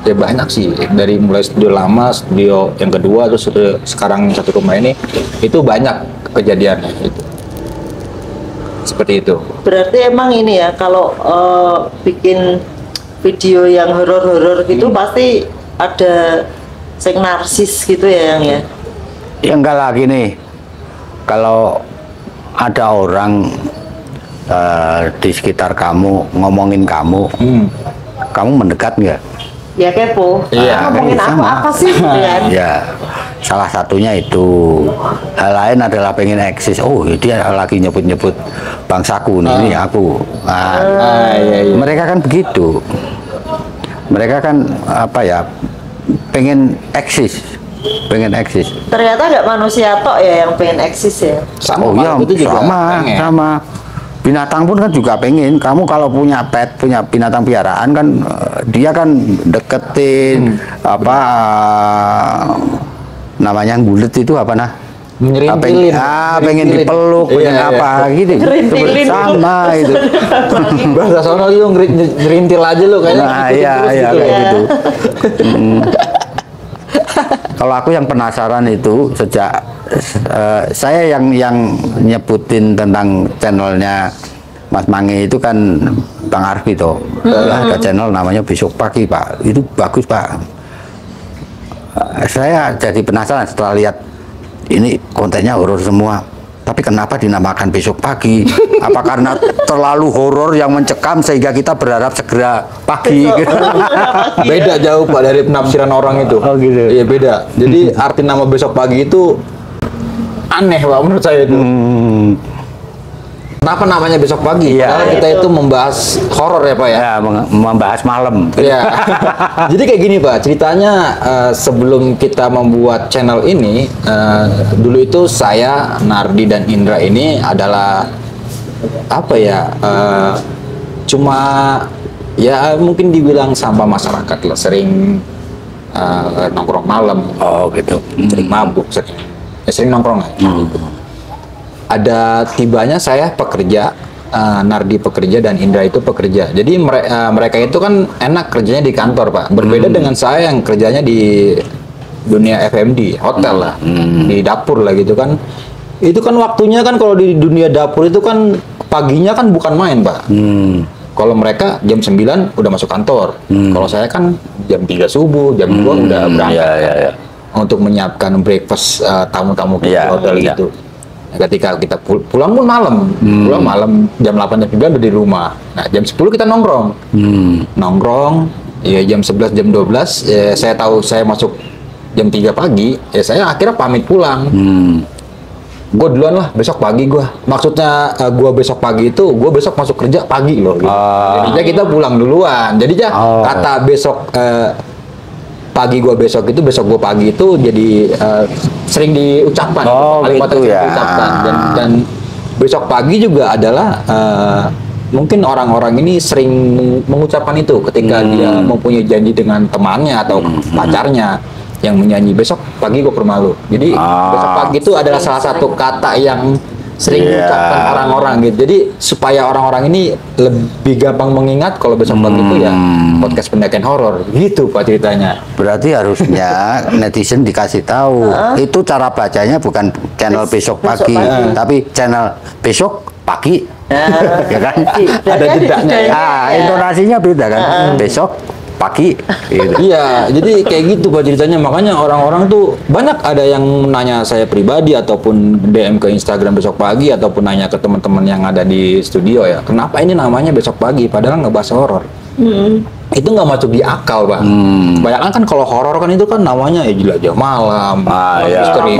D: ya banyak sih, dari mulai studio lama, studio yang kedua, terus sekarang satu rumah ini, itu banyak kejadiannya gitu. Seperti itu.
C: Berarti emang ini ya, kalau bikin video yang horor-horor gitu pasti ada sing narsis gitu ya yang ya?
E: Ya enggak lah, gini, kalau ada orang di sekitar kamu ngomongin kamu, kamu mendekat nggak?
C: Ya kepo.
E: Iya,
C: Ngomongin apa sih? Kan?
E: Ya, salah satunya itu. Hal lain adalah pengen eksis. Oh, dia lagi nyebut-nyebut bangsaku nih, ini aku. Mereka kan begitu. Mereka kan apa ya? Pengen eksis.
C: Ternyata nggak manusia tok ya yang pengen eksis ya.
E: Oh iya, sama. Binatang pun kan juga pengen. Kamu kalau punya pet, punya binatang piaraan kan, dia kan deketin namanya gulet itu apa nah?
D: Ngerintilin.
E: Pengen dipeluk, pengen apa gitu. Sama itu.
D: Bahasa sono lu ngerintil aja lu kayaknya.
E: Nah, iya kayak gitu. Kalau aku yang penasaran itu sejak saya yang nyebutin tentang channelnya Mas Mange itu kan Bang Arfi toh. Ada channel namanya Besok Pagi Pak. Itu bagus Pak. Saya jadi penasaran setelah lihat ini kontennya horor semua. Tapi kenapa dinamakan Besok Pagi? Apa karena terlalu horor yang mencekam sehingga kita berharap segera pagi? Gitu.
D: Beda jauh Pak dari penafsiran orang itu.
E: Oh gitu.
D: Iya beda. Jadi arti nama Besok Pagi itu aneh Pak menurut saya itu. Kenapa namanya Besok Pagi?
E: Iya,
D: Karena kita itu membahas horor ya Pak ya.
E: Ya, membahas malam.
D: Iya. Jadi kayak gini Pak, ceritanya sebelum kita membuat channel ini, dulu itu saya, Nardi dan Indra ini adalah apa ya? Cuma ya mungkin dibilang sampah masyarakat lah, sering nongkrong malam.
E: Oh gitu.
D: Sering mabuk, sering nongkrong lah. Ada tibanya saya pekerja, Nardi pekerja dan Indra itu pekerja. Jadi mereka itu kan enak kerjanya di kantor Pak. Berbeda dengan saya yang kerjanya di dunia F&B, hotel lah, di dapur lah gitu kan. Itu kan waktunya kan kalau di dunia dapur itu kan paginya kan bukan main Pak. Kalau mereka jam 9 udah masuk kantor. Kalau saya kan jam 3 subuh, jam 2 udah berangkat. Untuk menyiapkan breakfast tamu-tamu di hotel gitu. Ketika kita pulang pun malam, pulang malam jam 8 jam 9 udah di rumah. Nah jam 10 kita nongkrong, ya jam 11 jam 12 ya, saya tahu saya masuk jam 3 pagi, ya saya akhirnya pamit pulang. Gue duluan lah, besok pagi gue. Maksudnya gue besok pagi itu, gue besok masuk kerja pagi loh. Gitu. Jadinya kita pulang duluan. Jadinya kata besok pagi gue besok itu, besok gue pagi itu jadi sering diucapkan, kalimat
E: gitu ya.
D: diucapkan. Dan besok pagi juga adalah mungkin orang-orang ini sering mengucapkan itu ketika dia mempunyai janji dengan temannya atau pacarnya yang menyanyi besok pagi gue ke rumah lu. Jadi besok pagi itu adalah salah satu kata yang sering diucapkan orang-orang gitu. Jadi supaya orang-orang ini lebih gampang mengingat kalau besok pagi itu ya podcast pendakian horor gitu Pak ceritanya.
E: Berarti harusnya netizen dikasih tahu itu cara bacanya bukan channel Besok Pagi, tapi channel Besok Pagi. Ya kan?
D: Ada jedanya ya.
E: Intonasinya beda kan. Besok pagi. Gitu.
D: Iya, jadi kayak gitu Pak ceritanya. Makanya orang-orang tuh banyak ada yang nanya saya pribadi ataupun DM ke Instagram besok pagi ataupun nanya ke teman-teman yang ada di studio ya. Kenapa ini namanya besok pagi padahal ngebahas horor? Itu nggak masuk di akal, Pak. Bayangkan kan kalau horor kan itu kan namanya ya jelajah malam,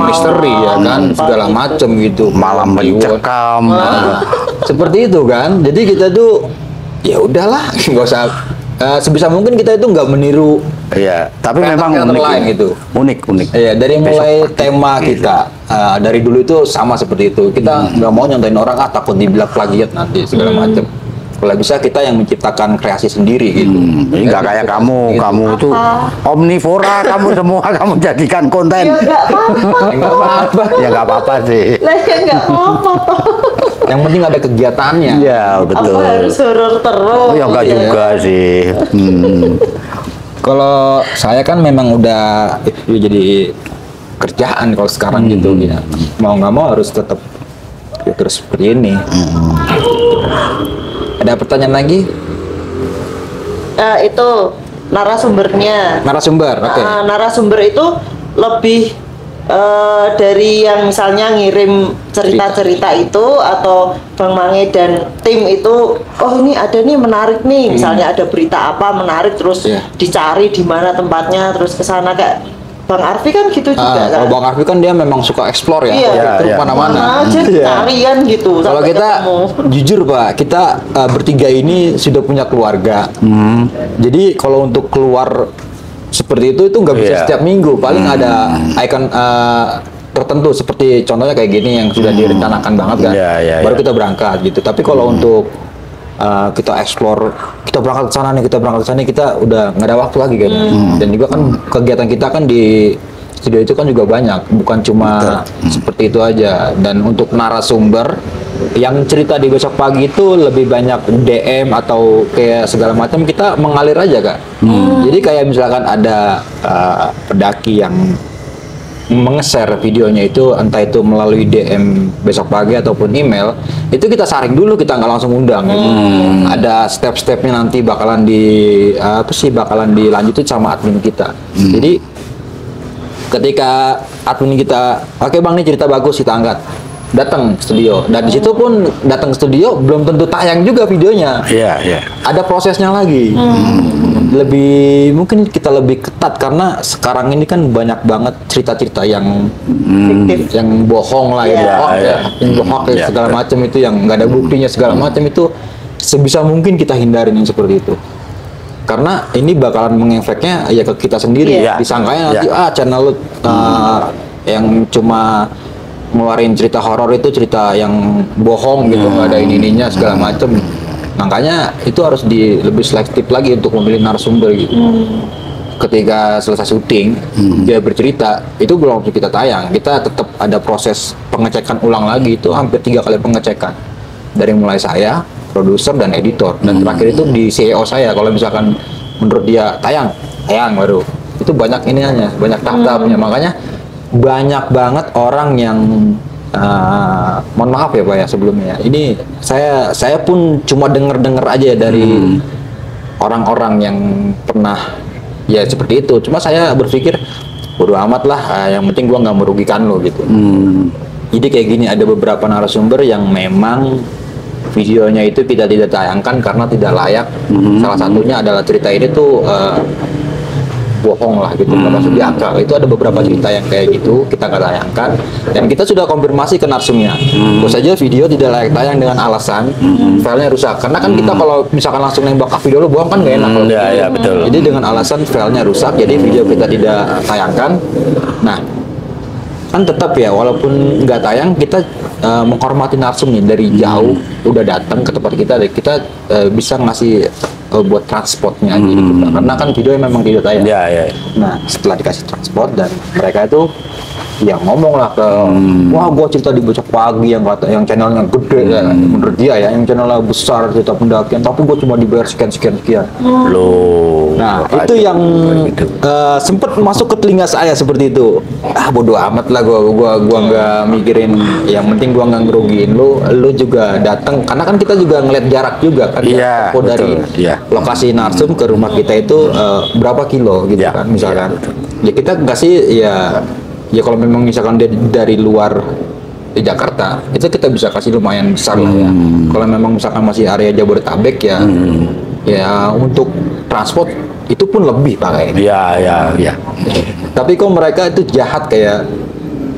D: misteri ya kan, segala macem gitu.
E: Malam mencekam.
D: Nah, seperti itu kan. Jadi kita tuh ya udahlah, nggak usah. Sebisa mungkin kita itu nggak meniru.
E: Iya, tapi memang
D: karakter
E: unik
D: lain gitu.
E: Unik.
D: Iya, dari mulai
E: Besok pagi.
D: tema kita dari dulu itu sama seperti itu. Kita nggak mau nyontain orang takut dibilang plagiat nanti segala macem. Kalau bisa kita yang menciptakan kreasi sendiri gitu.
E: Ini nggak kayak kamu,
D: Gitu.
E: kamu tuh omnivora, kamu semua kamu jadikan konten.
C: Ya nggak apa-apa.
D: Nggak apa-apa.
E: Ya nggak apa-apa sih.
C: Lah ya nggak apa-apa toh.
D: Yang penting ada kegiatannya.
E: Iya betul.
C: Apa harus horor terus?
E: Oh ya enggak
C: ya?
E: juga sih.
D: Kalau saya kan memang udah jadi kerjaan kalau sekarang gitu ya. Mau nggak mau harus tetap ya, terus seperti ini. Ada pertanyaan lagi?
C: Itu narasumbernya.
D: Narasumber, oke.
C: Narasumber itu lebih dari yang misalnya ngirim cerita-cerita itu atau Bang Mange dan tim itu, oh ini ada nih menarik nih, misalnya ada berita apa menarik terus
D: Iya.
C: dicari di mana tempatnya terus ke sana kayak Bang Arfi kan gitu juga kan.
D: Kalau Bang Arfi kan dia memang suka explore ya,
C: Iya.
D: terus
E: Iya.
D: mana-mana.
C: Mana aja cari kan gitu.
D: Kalau
C: sampai
D: kita
C: ketemu.
D: jujur Pak, kita bertiga ini sudah punya keluarga. Jadi kalau untuk keluar seperti itu nggak bisa
E: Iya.
D: setiap minggu. Paling ada icon tertentu seperti contohnya kayak gini yang sudah direncanakan banget kan.
E: Iya, iya,
D: Baru
E: iya.
D: kita berangkat gitu. Tapi kalau untuk kita explore, kita berangkat ke sana nih, kita berangkat ke sana, kita udah nggak ada waktu lagi kan. Dan juga kan kegiatan kita kan di studio itu kan juga banyak, bukan cuma seperti itu aja. Dan untuk narasumber yang cerita di besok pagi itu lebih banyak DM atau kayak segala macam, kita mengalir aja Kak. Jadi kayak misalkan ada pendaki yang menge-share videonya itu, entah itu melalui DM besok pagi ataupun email, itu kita saring dulu, kita nggak langsung undang gitu. Ada step-stepnya nanti bakalan bakalan dilanjutin sama admin kita. Jadi ketika admin kita, oke Bang, ini cerita bagus, kita angkat, datang studio, dan di situ pun datang studio belum tentu tayang juga videonya.
E: Iya, iya.
D: Ada prosesnya lagi. Lebih mungkin kita lebih ketat karena sekarang ini kan banyak banget cerita-cerita yang
C: Fiktif.
D: yang bohong lah,
C: Iya.
D: ya,
E: Iya.
D: yang bohong
E: Iya,
D: segala
E: betul.
D: macam itu yang nggak ada buktinya segala macam itu sebisa mungkin kita hindarin yang seperti itu. Karena ini bakalan mengefeknya ya ke kita sendiri.
E: Iya.
D: Disangkanya nanti
E: Iya.
D: channel lu yang cuma ngeluarin cerita horor itu cerita yang bohong gitu, nggak ada ininya segala macem. Makanya itu harus lebih selektif lagi untuk memilih narasumber gitu. Ketika selesai syuting, dia bercerita, itu belum kita tayang. Kita tetap ada proses pengecekan ulang lagi, itu hampir 3 kali pengecekan. Dari mulai saya, produser dan editor. Dan terakhir itu di CEO saya, kalau misalkan menurut dia tayang baru. Itu banyak iniannya, banyak tahap-tahapnya. Makanya banyak banget orang yang mohon maaf ya Pak ya sebelumnya. Ini saya pun cuma denger aja dari orang-orang yang pernah ya seperti itu. Cuma saya berpikir bodo amat lah, yang penting gua nggak merugikan lo gitu. Jadi kayak gini, ada beberapa narasumber yang memang videonya itu kita tidak tayangkan karena tidak layak. Salah satunya adalah cerita ini tuh bohong lah gitu, nggak masuk di akal. Itu ada beberapa cerita yang kayak gitu kita nggak tayangkan, dan kita sudah konfirmasi ke narsumnya. Terus saja video tidak layak tayang dengan alasan filenya rusak, karena kan kita kalau misalkan langsung nembak video lu bohong kan nggak enak kalau
E: Iya,
D: gitu.
E: iya, betul.
D: Jadi dengan alasan filenya rusak, jadi video kita tidak tayangkan. Nah, kan tetap ya, walaupun nggak tayang, kita menghormati narsumnya dari jauh, udah datang ke tempat kita, dan kita bisa ngasih buat transportnya aja gitu. Karena kan video memang tidak tayang.
E: Iya, iya.
D: Nah, setelah dikasih transport dan mereka itu ya ngomong lah ke wah gua cerita di Besok Pagi yang kata yang channelnya gede ya menurut dia ya, yang channelnya besar cerita pendakian, tapi gua cuma dibayar sekian.
E: Loh.
D: Nah
E: Bapak
D: itu yang
E: gitu.
D: sempet masuk ke telinga saya seperti itu. Bodo amat lah, gua nggak mikirin, yang penting gua nggak ngerugiin lu juga datang, karena kan kita juga ngeliat jarak juga kan.
E: Iya,
D: Tempo dari
E: betul, iya.
D: lokasi narsum ke rumah kita itu berapa kilo gitu
E: Iya,
D: kan misalkan.
E: iya,
D: Ya kita kasih ya kalau memang misalkan dari luar di Jakarta itu kita bisa kasih lumayan besar lah ya. Kalau memang misalkan masih area Jabodetabek ya, ya untuk transport itu pun lebih pakai.
E: Iya.
D: Tapi kok mereka itu jahat kayak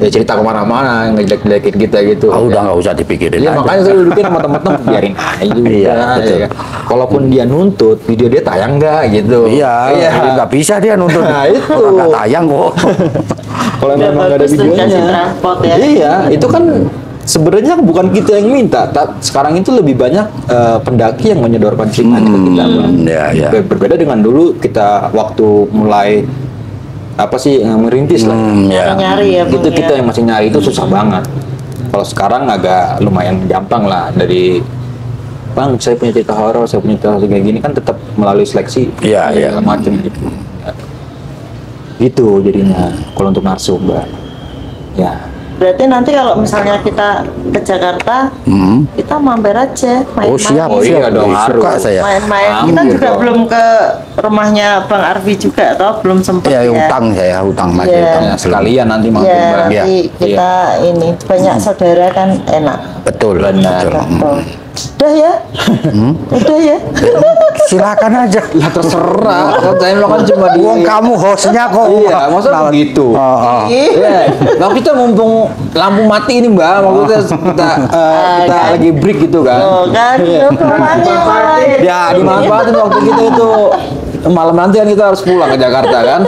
D: ya cerita kemana-mana ngejelek-jelekin kita gitu.
E: Udah nggak usah dipikirin
D: Iya
E: aja.
D: makanya saya dudukin sama temen-temen biarin aja juga.
E: Iya, betul.
D: Ya kan? Kalaupun dia nuntut video dia tayang nggak gitu.
E: Iya, nggak bisa dia nuntut.
D: Nah, itu.
E: Orang nggak tayang kok.
D: Kalau
C: Udah
D: memang nggak ada
C: bagus tuh
D: videonya.
C: dikasih transport ya.
D: Iya, itu kan sebenarnya bukan kita yang minta. Sekarang itu lebih banyak pendaki yang menyodorkan ceritanya ke kita. Bang.
E: Iya.
D: Berbeda dengan dulu kita waktu mulai apa sih merintis lah.
E: Ya.
C: Nyari ya, Bang,
D: Itu
C: ya.
D: kita yang masih nyari itu susah banget. Kalau sekarang agak lumayan gampang lah, dari Bang, saya punya cerita horor, saya punya cerita kayak gini kan tetap melalui seleksi
E: Iya.
D: segala macam gitu. Gitu jadinya kalau untuk narsum, Mbak. Ya.
C: Berarti nanti kalau misalnya kita ke Jakarta, kita mampir aja, main-main.
E: Oh siap,
D: Oh, iya dong,
E: suka
D: harus.
E: saya.
C: Main-main. Kita
D: Mampir
C: juga
D: dong.
C: belum ke rumahnya Bang Arfi juga, atau belum sempat
E: Ya,
C: ya.
E: utang masih
C: Iya.
E: utang.
D: Ya, sekalian nanti mampir,
C: Ya,
D: Mbak.
E: Iya.
C: nanti kita ini banyak saudara kan enak.
E: Betul.
D: Benar.
E: betul.
C: Udah ya? Udah ya?
E: Silakan aja.
D: Ya terserah, kan saya kan cuma di
E: Wong kamu hostnya kok.
D: Iya, masa
E: Nah,
D: begitu?
E: Oh.
C: Ih,
D: Ya, nah kita mumpung lampu mati ini Mbak, maksudnya kita
C: kan.
D: lagi break gitu kan.
C: Oh kan, rumahnya malah.
D: Ya dimanfaatin waktu kita itu malam nanti kan kita harus pulang ke Jakarta kan.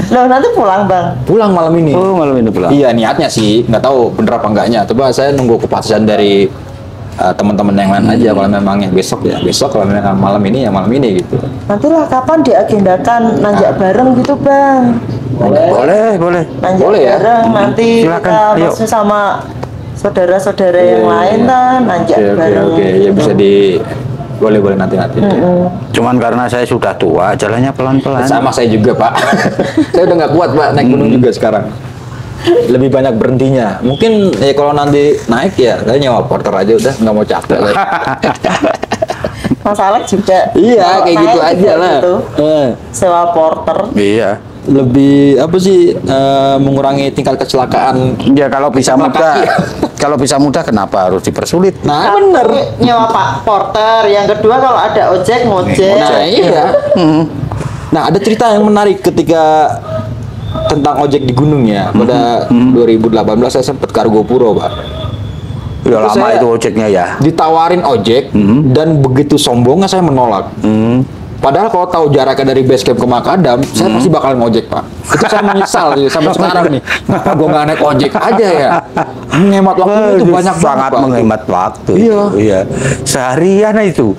C: Loh, nanti pulang Bang.
D: Pulang malam ini.
E: Oh, malam ini pulang.
D: Iya niatnya sih, nggak tahu bener apa enggaknya. Coba saya nunggu kepastian dari teman-teman yang lain aja. Kalau memangnya besok ya besok, kalau memang malam ini ya malam ini gitu.
C: Nantilah kapan diagendakan nanjak bareng gitu Bang.
E: Boleh.
C: Nanjak
D: Boleh ya?
C: bareng nanti
E: Silakan,
C: kita
E: ayo.
C: maksud sama saudara-saudara yang lain kan nanjak bareng.
D: Oke, ya bisa di boleh nanti.
E: Cuman karena saya sudah tua, jalannya pelan-pelan.
D: Sama saya juga Pak. Saya udah nggak kuat Pak naik gunung juga sekarang. Lebih banyak berhentinya. Mungkin ya kalau nanti naik ya saya nyewa porter aja udah, nggak mau capek lah.
C: Mas Alex juga.
D: Iya
C: kalau
D: kayak gitu
C: naik
D: aja
C: juga
D: lah.
C: gitu. Sewa porter.
E: Iya.
D: Lebih apa sih mengurangi tingkat kecelakaan.
E: Ya kalau bisa
D: Kecelakaan
E: mudah,
D: kaki.
E: kalau bisa mudah kenapa harus dipersulit?
D: Nah
C: Satu,
D: bener.
C: nyewa Pak porter. Yang kedua kalau ada ojek ngojek.
D: Nah iya. Nah ada cerita yang menarik ketika tentang ojek di gunung ya. Pada 2018 saya sempat ke Argopuro Pak.
E: Udah
D: Terus
E: lama
D: saya-
E: itu ojeknya ya.
D: Ditawarin ojek dan begitu sombongnya saya menolak. Padahal kalau tahu jaraknya dari base camp ke Makadam, saya pasti bakal ngojek Pak. Itu saya menyesal gitu, sampai sekarang nih. Kenapa gue nggak naik ojek aja ya? Menghemat waktu itu banyak
E: sangat
D: banget Pak.
E: menghemat waktu.
D: Iya.
E: Seharian itu.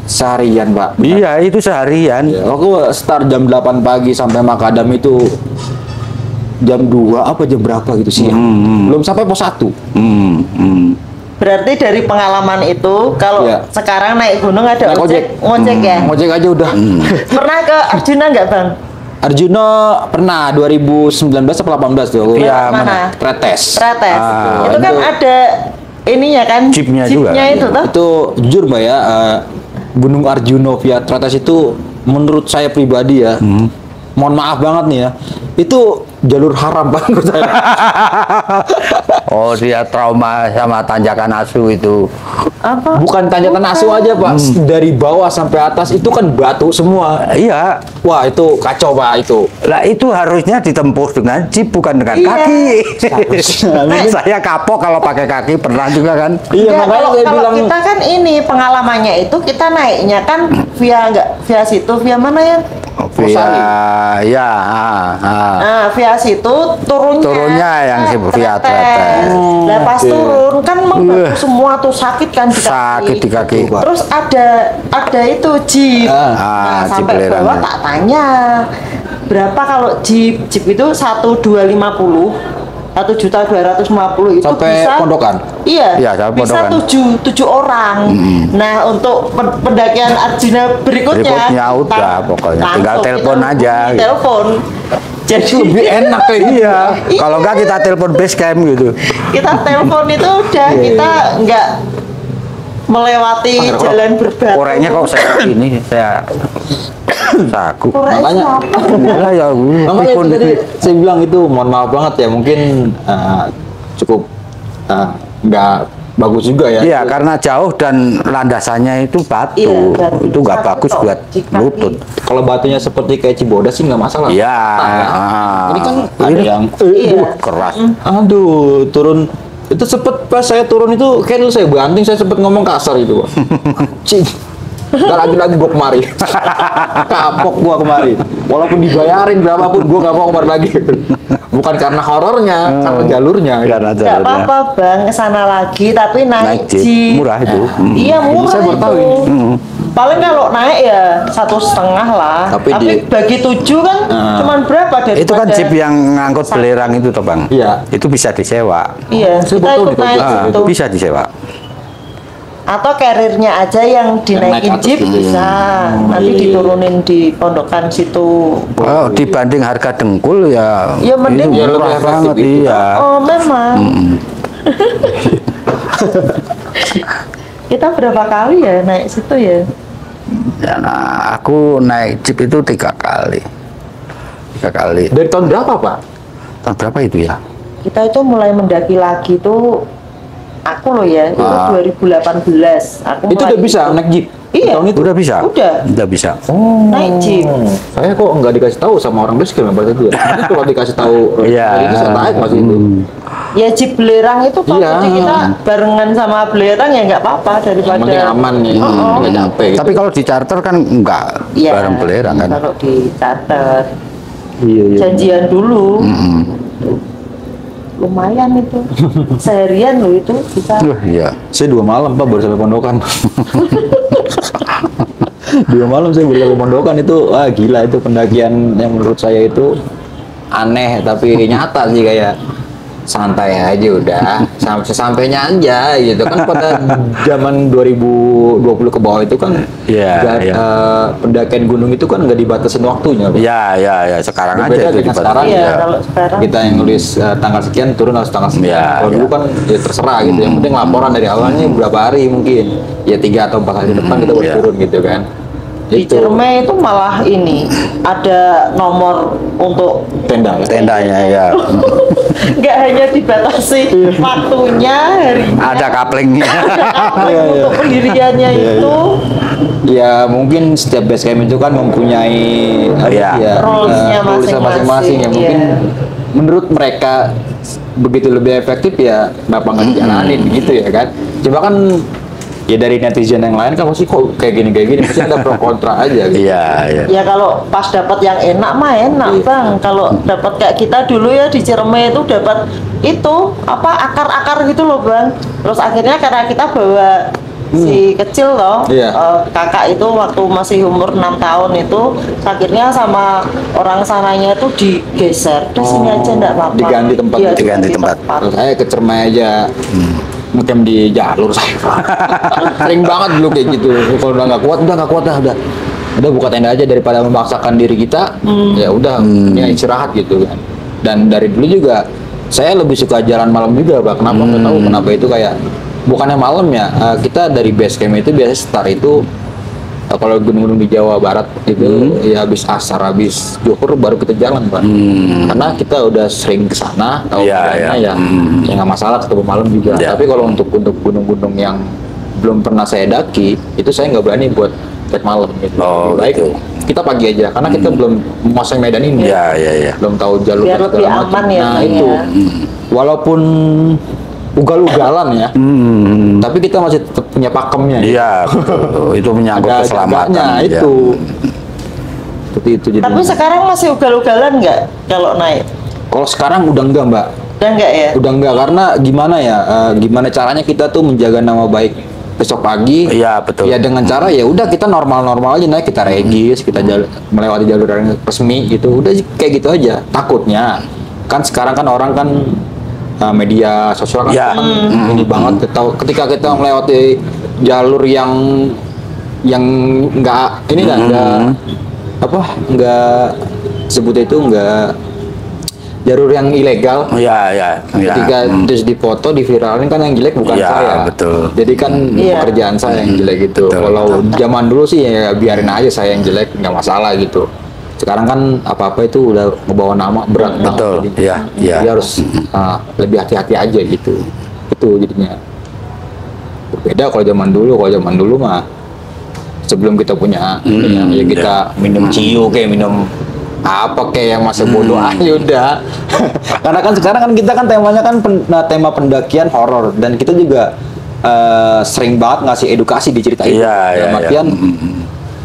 D: Seharian Pak.
E: Iya, itu seharian.
D: Ya, aku start jam 8 pagi sampai Makadam itu jam 2 apa jam berapa gitu sih? Belum sampai pos 1.
C: Berarti dari pengalaman itu kalau
D: Iya.
C: sekarang naik gunung ada
D: Naik
C: ojek, ngojek ya.
D: Ngojek aja udah.
C: Pernah ke Arjuna nggak Bang?
D: Arjuna pernah 2019 atau 18 tuh. aku
E: Iya,
C: mana?
D: Tretes.
C: Tretes.
E: Ah,
C: itu kan
D: itu-
C: ada ininya kan?
E: Jeepnya juga.
C: itu tuh.
D: Itu jujur Mbak ya, Gunung Arjuna via Tretes itu menurut saya pribadi ya, mohon maaf banget nih ya, itu jalur haram Pak menurut saya.
E: Oh, dia trauma sama tanjakan asu itu.
C: Apa?
D: Bukan tanjakan asu aja Pak, dari bawah sampai atas itu kan batu semua.
E: Iya.
D: Wah itu kacau Pak itu.
E: Lah itu harusnya ditempuh dengan jeep bukan dengan
C: Iya.
E: kaki.
D: Seharusnya.
E: Saya kapok kalau pakai kaki pernah juga kan.
D: Iya
C: Enggak,
D: makanya
C: kalau,
D: saya
C: kalau
D: bilang
C: kita kan ini pengalamannya itu kita naiknya kan via situ via mana ya?
E: via ya
C: Nah, via situ turunnya
E: yang via
C: tretes.
E: tretes.
C: Lah pas turun kan membatu semua tuh sakit kan di kaki.
E: Sakit di kaki.
C: Terus ada itu jeep. Nah,
E: jeep
C: sampai
E: belerang,
C: bawah
E: ya.
C: tak tanya berapa kalau jeep itu 1.250 1.250.000 itu
D: Sampai
C: bisa
D: pondokan?
C: Iya,
E: Iya, sampai
C: bisa
E: pondokan.
C: tujuh orang. Nah, untuk pendakian Arjuna
E: Berikutnya udah
C: tan-
E: pokoknya
C: langsung
E: tinggal
C: kita
E: telepon aja. gitu.
C: telepon. Jadi
D: Lebih enak kayak gitu.
E: Iya. Kalau enggak kita telepon base camp gitu.
C: kita telepon itu udah kita nggak melewati jalan berbatu.
E: Koreknya kok saya ini saya saku.
C: Korek
D: Makanya-
C: siapa?
E: Lah ya
D: Makanya
E: pikun
D: itu tadi
E: itu.
D: saya bilang itu mohon maaf banget ya mungkin cukup nggak bagus juga ya.
E: Iya, karena jauh dan landasannya itu batu.
C: Iya, batu.
E: Itu nggak
C: Sakit
E: bagus
C: kok
E: buat
C: di kaki.
E: lutut.
D: Kalau batunya seperti kayak Cibodas sih nggak masalah.
E: Iya.
D: Ini kan ada
E: Ini
D: yang
C: Iya.
E: keras.
D: aduh turun itu sempet pas saya turun itu kayak dulu saya banting saya sempet ngomong kasar itu Pak. Cing ntar lagi gua kemari kapok gua kemari walaupun dibayarin berapapun gua nggak mau kemari lagi bukan karena horornya karena jalurnya
E: Karena
C: Nggak
E: jalurnya.
C: apa-apa bang, kesana lagi tapi naik
E: Naik jeep.
C: jeep.
E: Murah itu.
C: Iya murah
D: Saya baru
C: itu.
D: tahu ini.
C: Paling kalau naik ya 1,5 lah.
D: Tapi di-
C: bagi 7 kan cuman berapa dari
E: Itu kan jeep yang ngangkut belerang itu toh bang.
D: Iya.
E: Itu bisa disewa.
C: Iya,
D: Saya
C: kita
D: baru tahu
C: ikut
D: di
C: naik
D: Kota
C: itu.
E: Bisa disewa.
C: Atau carrier-nya aja yang dinaikin
D: naik atas
C: jeep
D: gitu.
C: bisa. Nanti diturunin di pondokan situ.
E: Oh, dibanding harga dengkul ya,
C: Ya, mending-
E: itu
D: Ya, lebih
E: murah
D: efektif
E: banget
D: itu.
E: iya.
C: Oh memang. Kita berapa kali ya naik situ ya?
E: Ya, nah, aku naik jeep itu 3 kali. 3 kali.
D: dari tahun berapa Pak?
E: Tahun berapa itu ya?
C: Kita itu mulai mendaki lagi tuh aku loh ya, itu 2018. Aku
D: Itu
C: mulai
D: udah bisa
C: ikut.
D: naik jeep
C: Iya.
D: tahun itu
E: Udah bisa?
C: Udah.
E: Udah bisa.
C: Naik jeep.
D: saya kok nggak dikasih tahu sama orang basecamp pada itu ya Nanti kalau dikasih tahu
E: Iya.
D: itu saya naik masih itu
C: Ya jeep belerang itu kan
D: Iya.
C: jadi kita barengan sama belerang ya nggak apa-apa
D: yang
C: daripada.
D: penting aman nih nggak capek gitu.
E: Tapi kalau di charter kan enggak
C: Iya,
E: bareng belerang kan.
C: Kalau di charter
E: Iya,
C: janjian dulu. Lumayan itu. Seharian loh itu bisa.
E: Wah, iya.
D: Saya 2 malam Pak baru sampai pondokan. 2 malam saya baru sampai pondokan itu wah gila itu pendakian yang menurut saya itu aneh tapi nyata sih kayak santai aja udah sampainya aja gitu kan pada zaman 2020 ke bawah itu kan
E: Iya, iya.
D: pendakian gunung itu kan nggak dibatasin waktunya Pak.
E: Iya, iya, iya. Sekarang
D: Berbeda
E: aja itu
D: dengan
E: dibatasi.
D: sekarang
C: Iya,
D: ya.
C: kalau sekarang.
D: Kita yang nulis tanggal sekian turun harus tanggal sekian.
E: Iya,
D: Kalau dulu
E: iya.
D: kan ya terserah gitu. Yang penting laporan dari awalnya berapa hari mungkin. Ya 3 atau 4 hari depan kita harus
E: iya.
D: turun gitu kan.
C: Di Ciremai itu malah ini ada nomor untuk
D: tenda ya.
E: Tendanya ya.
C: nggak hanya dibatasi waktunya, harinya,
E: Ada kaplingnya.
D: Iya,
C: untuk pendiriannya itu.
D: Ya mungkin setiap base camp itu kan mempunyai apa
E: Iya.
D: sih ya,
C: Rules-nya
D: rules-nya masing-masing ya.
C: masing-masing,
D: Mungkin
C: iya.
D: menurut mereka begitu lebih efektif ya kenapa nggak dijalanin gitu ya kan. Coba kan ya dari netizen yang lain kan pasti kok kayak gini pasti ada pro kontra aja gitu.
E: Iya, iya.
C: Ya kalau pas dapat yang enak mah enak
D: Iya.
C: bang. Kalau dapat kayak kita dulu ya di Ciremai itu dapat itu apa akar-akar gitu loh bang. Terus akhirnya karena kita bawa si kecil loh,
D: Iya.
C: kakak itu waktu masih umur 6 tahun itu akhirnya sama orang sananya itu digeser. Di sini aja enggak apa-apa.
D: Diganti tempat.
C: Iya,
E: Diganti tempat.
D: Terus saya ke Ciremai aja ngecamp di jalur saya sering banget dulu kayak gitu kalau udah nggak kuat udah buka tenda aja daripada memaksakan diri kita ya udah ini istirahat gitu kan dan dari dulu juga saya lebih suka jalan malam juga Pak kenapa nggak tahu kenapa itu kayak bukannya malam ya kita dari base camp itu biasanya start itu kalau gunung-gunung di Jawa Barat itu ya habis asar habis zuhur baru kita jalan Pak karena kita udah sering ke sana tahu
E: Iya,
D: jalannya
E: iya.
D: ya nggak masalah ketemu malam juga
E: Iya.
D: tapi kalau untuk gunung-gunung yang belum pernah saya daki itu saya nggak berani buat cek malam gitu
E: Oh,
D: Lebih baik
E: gitu.
D: kita pagi aja karena kita belum menguasai medan ini
E: Iya, iya, iya.
D: belum tahu jalur
C: Biar
D: dan
C: lebih
D: segala macam.
C: aman ya,
D: nah
C: Pak,
D: itu
C: ya.
D: walaupun ugal-ugalan ya tapi kita masih tetap punya pakemnya
E: Iya, betul. Itu menyangkut
D: ada
E: keselamatan.
D: jaganya
E: Iya.
D: itu seperti itu jadi.
C: Tapi sekarang masih ugal-ugalan nggak kalau naik?
D: Kalau sekarang udah enggak, Mbak.
C: Udah nggak ya?
D: Udah enggak, karena gimana ya? Gimana caranya kita tuh menjaga nama baik besok pagi?
E: Iya, betul.
D: Ya dengan cara ya udah kita normal-normal aja naik, kita regis, kita melewati jalur yang resmi gitu. Udah kayak gitu aja. Takutnya kan sekarang kan orang kan media sosial kan,
E: Ya.
D: ini banget. Ketika kita melewati jalur yang enggak ini kan enggak sebutnya itu enggak jalur yang ilegal.
E: Iya.
D: Ketika terus dipoto, diviralin kan yang jelek bukan
E: Iya,
D: saya.
E: betul.
D: Jadi kan
C: Iya.
D: pekerjaan saya yang jelek gitu.
E: Betul.
D: Kalau zaman dulu sih ya biarin aja saya yang jelek, nggak masalah gitu. Sekarang kan apa-apa itu udah ngebawa nama berat banget.
E: Betul.
D: Jadinya.
E: Iya, iya.
D: Jadi harus lebih hati-hati aja gitu. Itu jadinya. Berbeda kalau zaman dulu. Kalau zaman dulu mah sebelum kita punya ya kita minum ciu kayak minum apa kayak yang masa bodoh aja udah. Karena kan sekarang kan kita kan temanya kan tema pendakian horor dan kita juga sering banget ngasih edukasi di cerita itu.
E: Iya,
D: Dalam
E: iya,
D: artian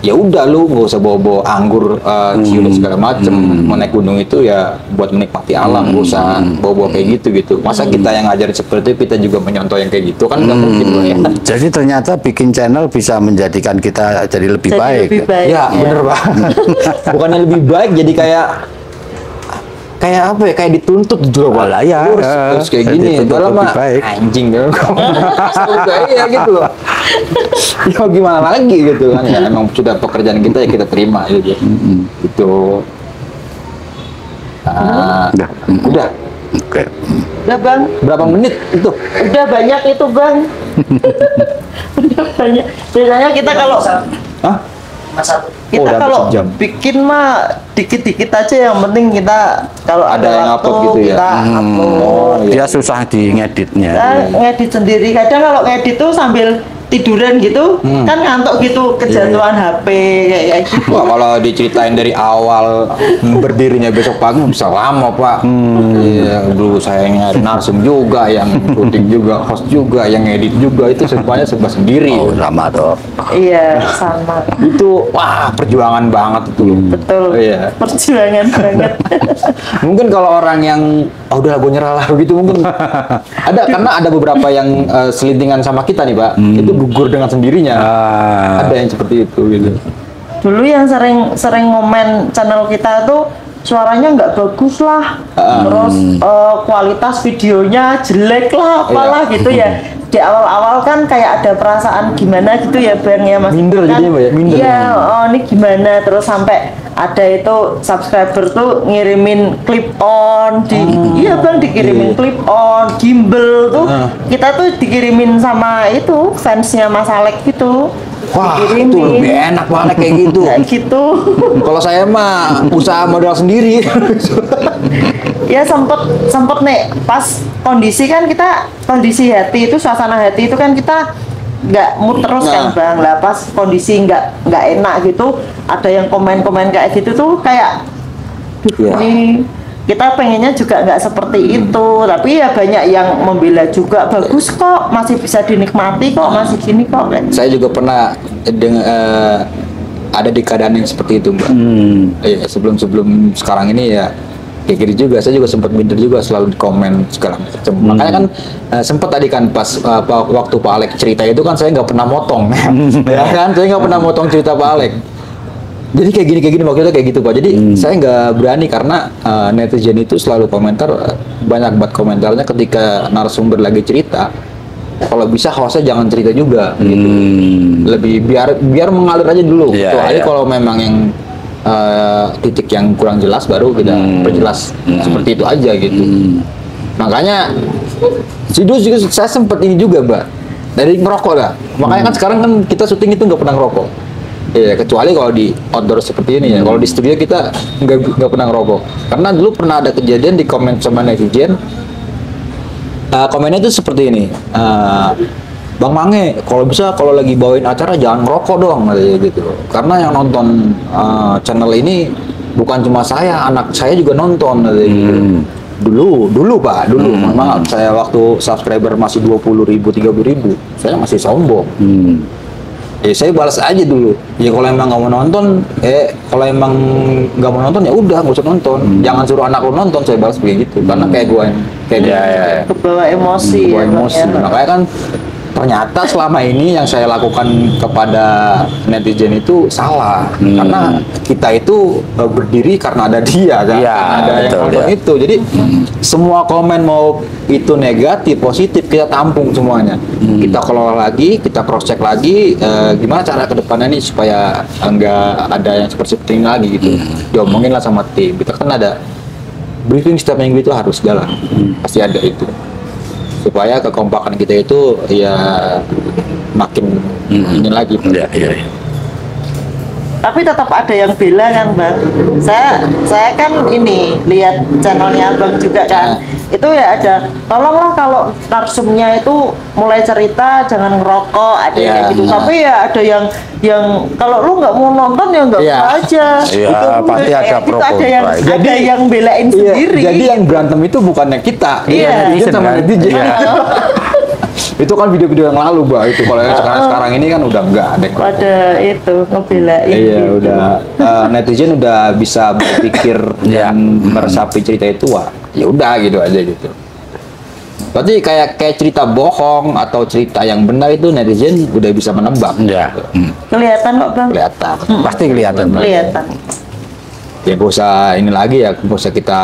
D: ya udah lu nggak usah bawa-bawa anggur, ciu dan segala macem. Mau naik gunung itu ya buat menikmati alam, nggak usah bawa-bawa kayak gitu. Masa kita yang ngajarin seperti itu kita juga menyontoh yang kayak gitu kan nggak mungkin loh ya.
E: Jadi ternyata bikin channel bisa menjadikan kita jadi lebih
C: Jadi
E: baik.
C: lebih baik.
D: Ya, bener banget. Bukannya lebih baik, jadi kayak apa ya? Kayak dituntut gitu loh, Pak.
E: Lah, ya.
D: Terus kayak gini,
E: Dituntut
D: padahal
E: lebih
D: mah
E: baik.
D: anjing dong. Ya gitu loh. Ya gimana lagi gitu kan ya. Emang sudah pekerjaan kita ya kita terima gitu. Gitu. Udah.
E: Oke.
C: Udah bang,
D: Berapa menit itu?
C: udah banyak itu bang. Udah banyak. Biasanya kita kalau
D: Hah?
C: kita
D: udah
C: kalau
D: sejam.
C: bikin mah dikit-dikit aja, yang penting kita kalau
D: Ada
C: ada
D: yang
C: waktu
D: upload gitu ya?
C: kita upload.
D: Oh, iya.
E: Dia susah di ngeditnya.
C: Kita ngedit sendiri. Kadang kalau ngedit tuh sambil tiduran gitu, kan ngantuk gitu, kejatuhan HP kayak gitu.
D: Wah, kalau diceritain dari awal berdirinya besok pagi bisa lama, Pak. Iya, dulu saya yang nyari narsum juga, yang syuting juga, host juga, yang edit juga, itu semuanya serba sendiri.
E: Oh, sama toh.
C: Iya, sama.
D: Itu wah, perjuangan banget itu loh.
C: Betul.
D: Iya.
C: Perjuangan banget.
D: Mungkin kalau orang yang udah gue nyerah lah gitu mungkin ada, karena ada beberapa yang selintingan sama kita nih, Pak. Itu gugur dengan sendirinya. Ada yang seperti itu gitu.
C: Dulu yang sering ngomen channel kita tuh suaranya nggak bagus lah, terus kualitas videonya jelek lah, apalah gitu ya. Di awal-awal kan kayak ada perasaan gimana gitu ya bang ya mas.
D: Minder
C: kan,
D: jadinya, Mbak, ya? Minder.
C: Iya, oh ini gimana, terus sampai ada itu subscriber tuh ngirimin clip on iya bang, dikirimin clip on, gimbal tuh kita tuh dikirimin sama itu fansnya Mas Alek gitu.
D: Wah,
C: Dikirimin.
D: itu lebih enak banget kayak gitu.
C: Kayak gitu.
D: Kalau saya mah usaha modal sendiri.
C: Ya sempet nih pas kondisi kan kita, kondisi hati itu, suasana hati itu kan kita nggak mood terus kan bang lah. Pas kondisi nggak enak gitu, ada yang komen kayak gitu tuh kayak
D: Iya.
C: ini kita pengennya juga nggak seperti itu, tapi ya banyak yang membela juga, bagus kok, masih bisa dinikmati kok, masih gini kok.
D: Saya juga pernah ada di keadaan yang seperti itu, Mbak. Iya, sebelum sekarang ini ya kayak gitu juga. Saya juga sempat minder juga, selalu di komen segala macam. Makanya kan sempat tadi kan pas waktu Pak Alek cerita itu kan saya nggak pernah motong, ya kan? Saya nggak pernah motong cerita Pak Alek. Jadi kayak gini maksudnya kayak gitu, Pak. Jadi saya nggak berani karena netizen itu selalu komentar, banyak banget komentarnya ketika narasumber lagi cerita. Kalau bisa hostnya jangan cerita juga, gitu. Lebih biar mengalir aja dulu.
E: Iya,
D: Kecuali
E: iya.
D: kalau memang yang titik yang kurang jelas baru kita perjelas seperti itu aja gitu. Makanya dulu juga saya sempet ini juga, Mbak, dari ngerokok lah. Makanya kan sekarang kan kita syuting itu nggak pernah ngerokok. Iya, kecuali kalau di outdoor seperti ini ya. Kalau di studio kita nggak pernah ngerokok. Karena dulu pernah ada kejadian di komen sama netizen. Komennya itu seperti ini. Bang Mange, kalau bisa kalau lagi bawain acara jangan ngerokok dong, katanya gitu. Karena yang nonton channel ini bukan cuma saya, anak saya juga nonton, katanya gitu. Dulu Pak, mohon maaf, saya waktu subscriber masih 20.000, 30.000, saya masih sombong. ya saya balas aja dulu. Ya kalau emang nggak mau nonton, kalau emang nggak mau nonton ya udah nggak usah nonton. Jangan suruh anak lu nonton, saya balas begitu gitu. Karena kayak gue,
C: Kebawa emosi.
D: kebawa
C: ya, Bang,
D: emosi.
C: ya.
D: Makanya kan ternyata selama ini yang saya lakukan kepada netizen itu salah. Karena kita itu berdiri karena ada dia kan.
E: Iya,
D: Karena ada yang
E: betul,
D: nonton
E: ya.
D: itu. Jadi semua komen mau itu negatif, positif kita tampung semuanya. Kita kelola lagi, kita cross check lagi gimana cara kedepannya nih supaya enggak ada yang seperti ini lagi gitu. Diomongin lah sama tim. Kita kan ada briefing setiap minggu itu harus jalan. Pasti ada itu. Supaya kekompakan kita itu ya makin ini lagi.
E: Iya.
C: Tapi tetap ada yang bela kan Bang. Saya kan ini lihat channelnya Bang juga kan. Itu ya ada, tolonglah kalau narsumnya itu mulai cerita jangan ngerokok, ada yang kayak gitu. Tapi ya ada yang kalau lu nggak mau nonton ya nggak
D: Iya.
C: apa aja.
E: Iya,
C: Itu
E: pasti
C: kayak
E: ada
C: gitu,
E: pro
C: ada yang
E: kontra.
C: ada yang belain sendiri.
D: Jadi yang berantem itu bukannya kita,
C: Iya.
D: netizen sama
E: Kan?
D: netizen.
E: Iya.
D: Itu kan video-video yang lalu, Mbak. Itu kalau yang sekarang ini kan udah enggak ada.
C: Pada itu ngebelain.
D: Iya,
C: gitu.
D: udah netizen udah bisa berpikir
E: Iya.
D: dan meresapi cerita itu, wah, ya udah gitu aja gitu. Berarti kayak cerita bohong atau cerita yang benar itu netizen udah bisa menebak.
E: Iya.
C: Kelihatan kok Bang.
D: Kelihatan.
E: Pasti kelihatan. Bang.
C: Kelihatan.
D: Ya nggak usah ini lagi ya, nggak usah kita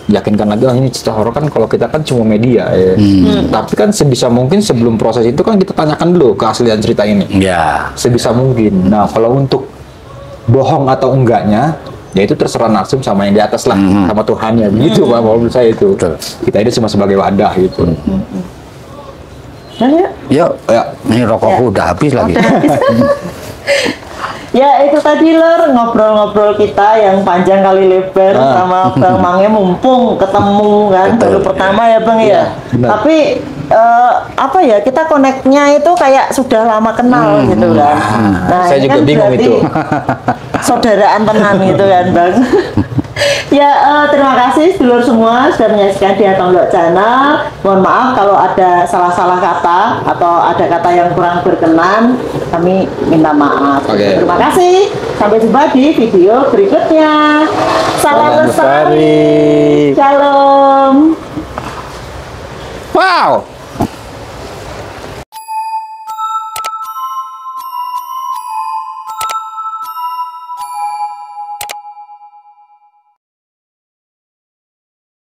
D: yakinkan lagi, oh ini cerita horor kan kalau kita kan cuma media ya. Tapi kan sebisa mungkin sebelum proses itu kan kita tanyakan dulu keaslian cerita ini.
E: Iya.
D: Sebisa mungkin. Nah kalau untuk bohong atau enggaknya, ya itu terserah narsum sama yang di atas lah, sama Tuhannya. Begitu Pak, kalau menurut saya itu.
E: Betul.
D: Kita ini cuma sebagai wadah gitu.
C: Nah, ya.
E: Yuk,
D: Ya.
E: ini rokokku udah habis lagi.
C: Ya itu tadi Lur, ngobrol-ngobrol kita yang panjang kali lebar sama Bang Mange, mumpung ketemu kan baru pertama ya Bang ya.
D: benar.
C: Tapi apa ya, kita connect-nya itu kayak sudah lama kenal gitu kan. Nah,
D: Saya
C: ini
D: juga
C: kan
D: bingung
C: berarti
D: itu.
C: saudaraan tenan gitu kan Bang. Ya terima kasih dulur semua sudah menyaksikan di Atonglok Channel. Mohon maaf kalau ada salah-salah kata atau ada kata yang kurang berkenan, kami minta maaf.
D: Oke.
C: Terima kasih. Sampai jumpa di video berikutnya. Salam lestari. Shalom.
E: Wow.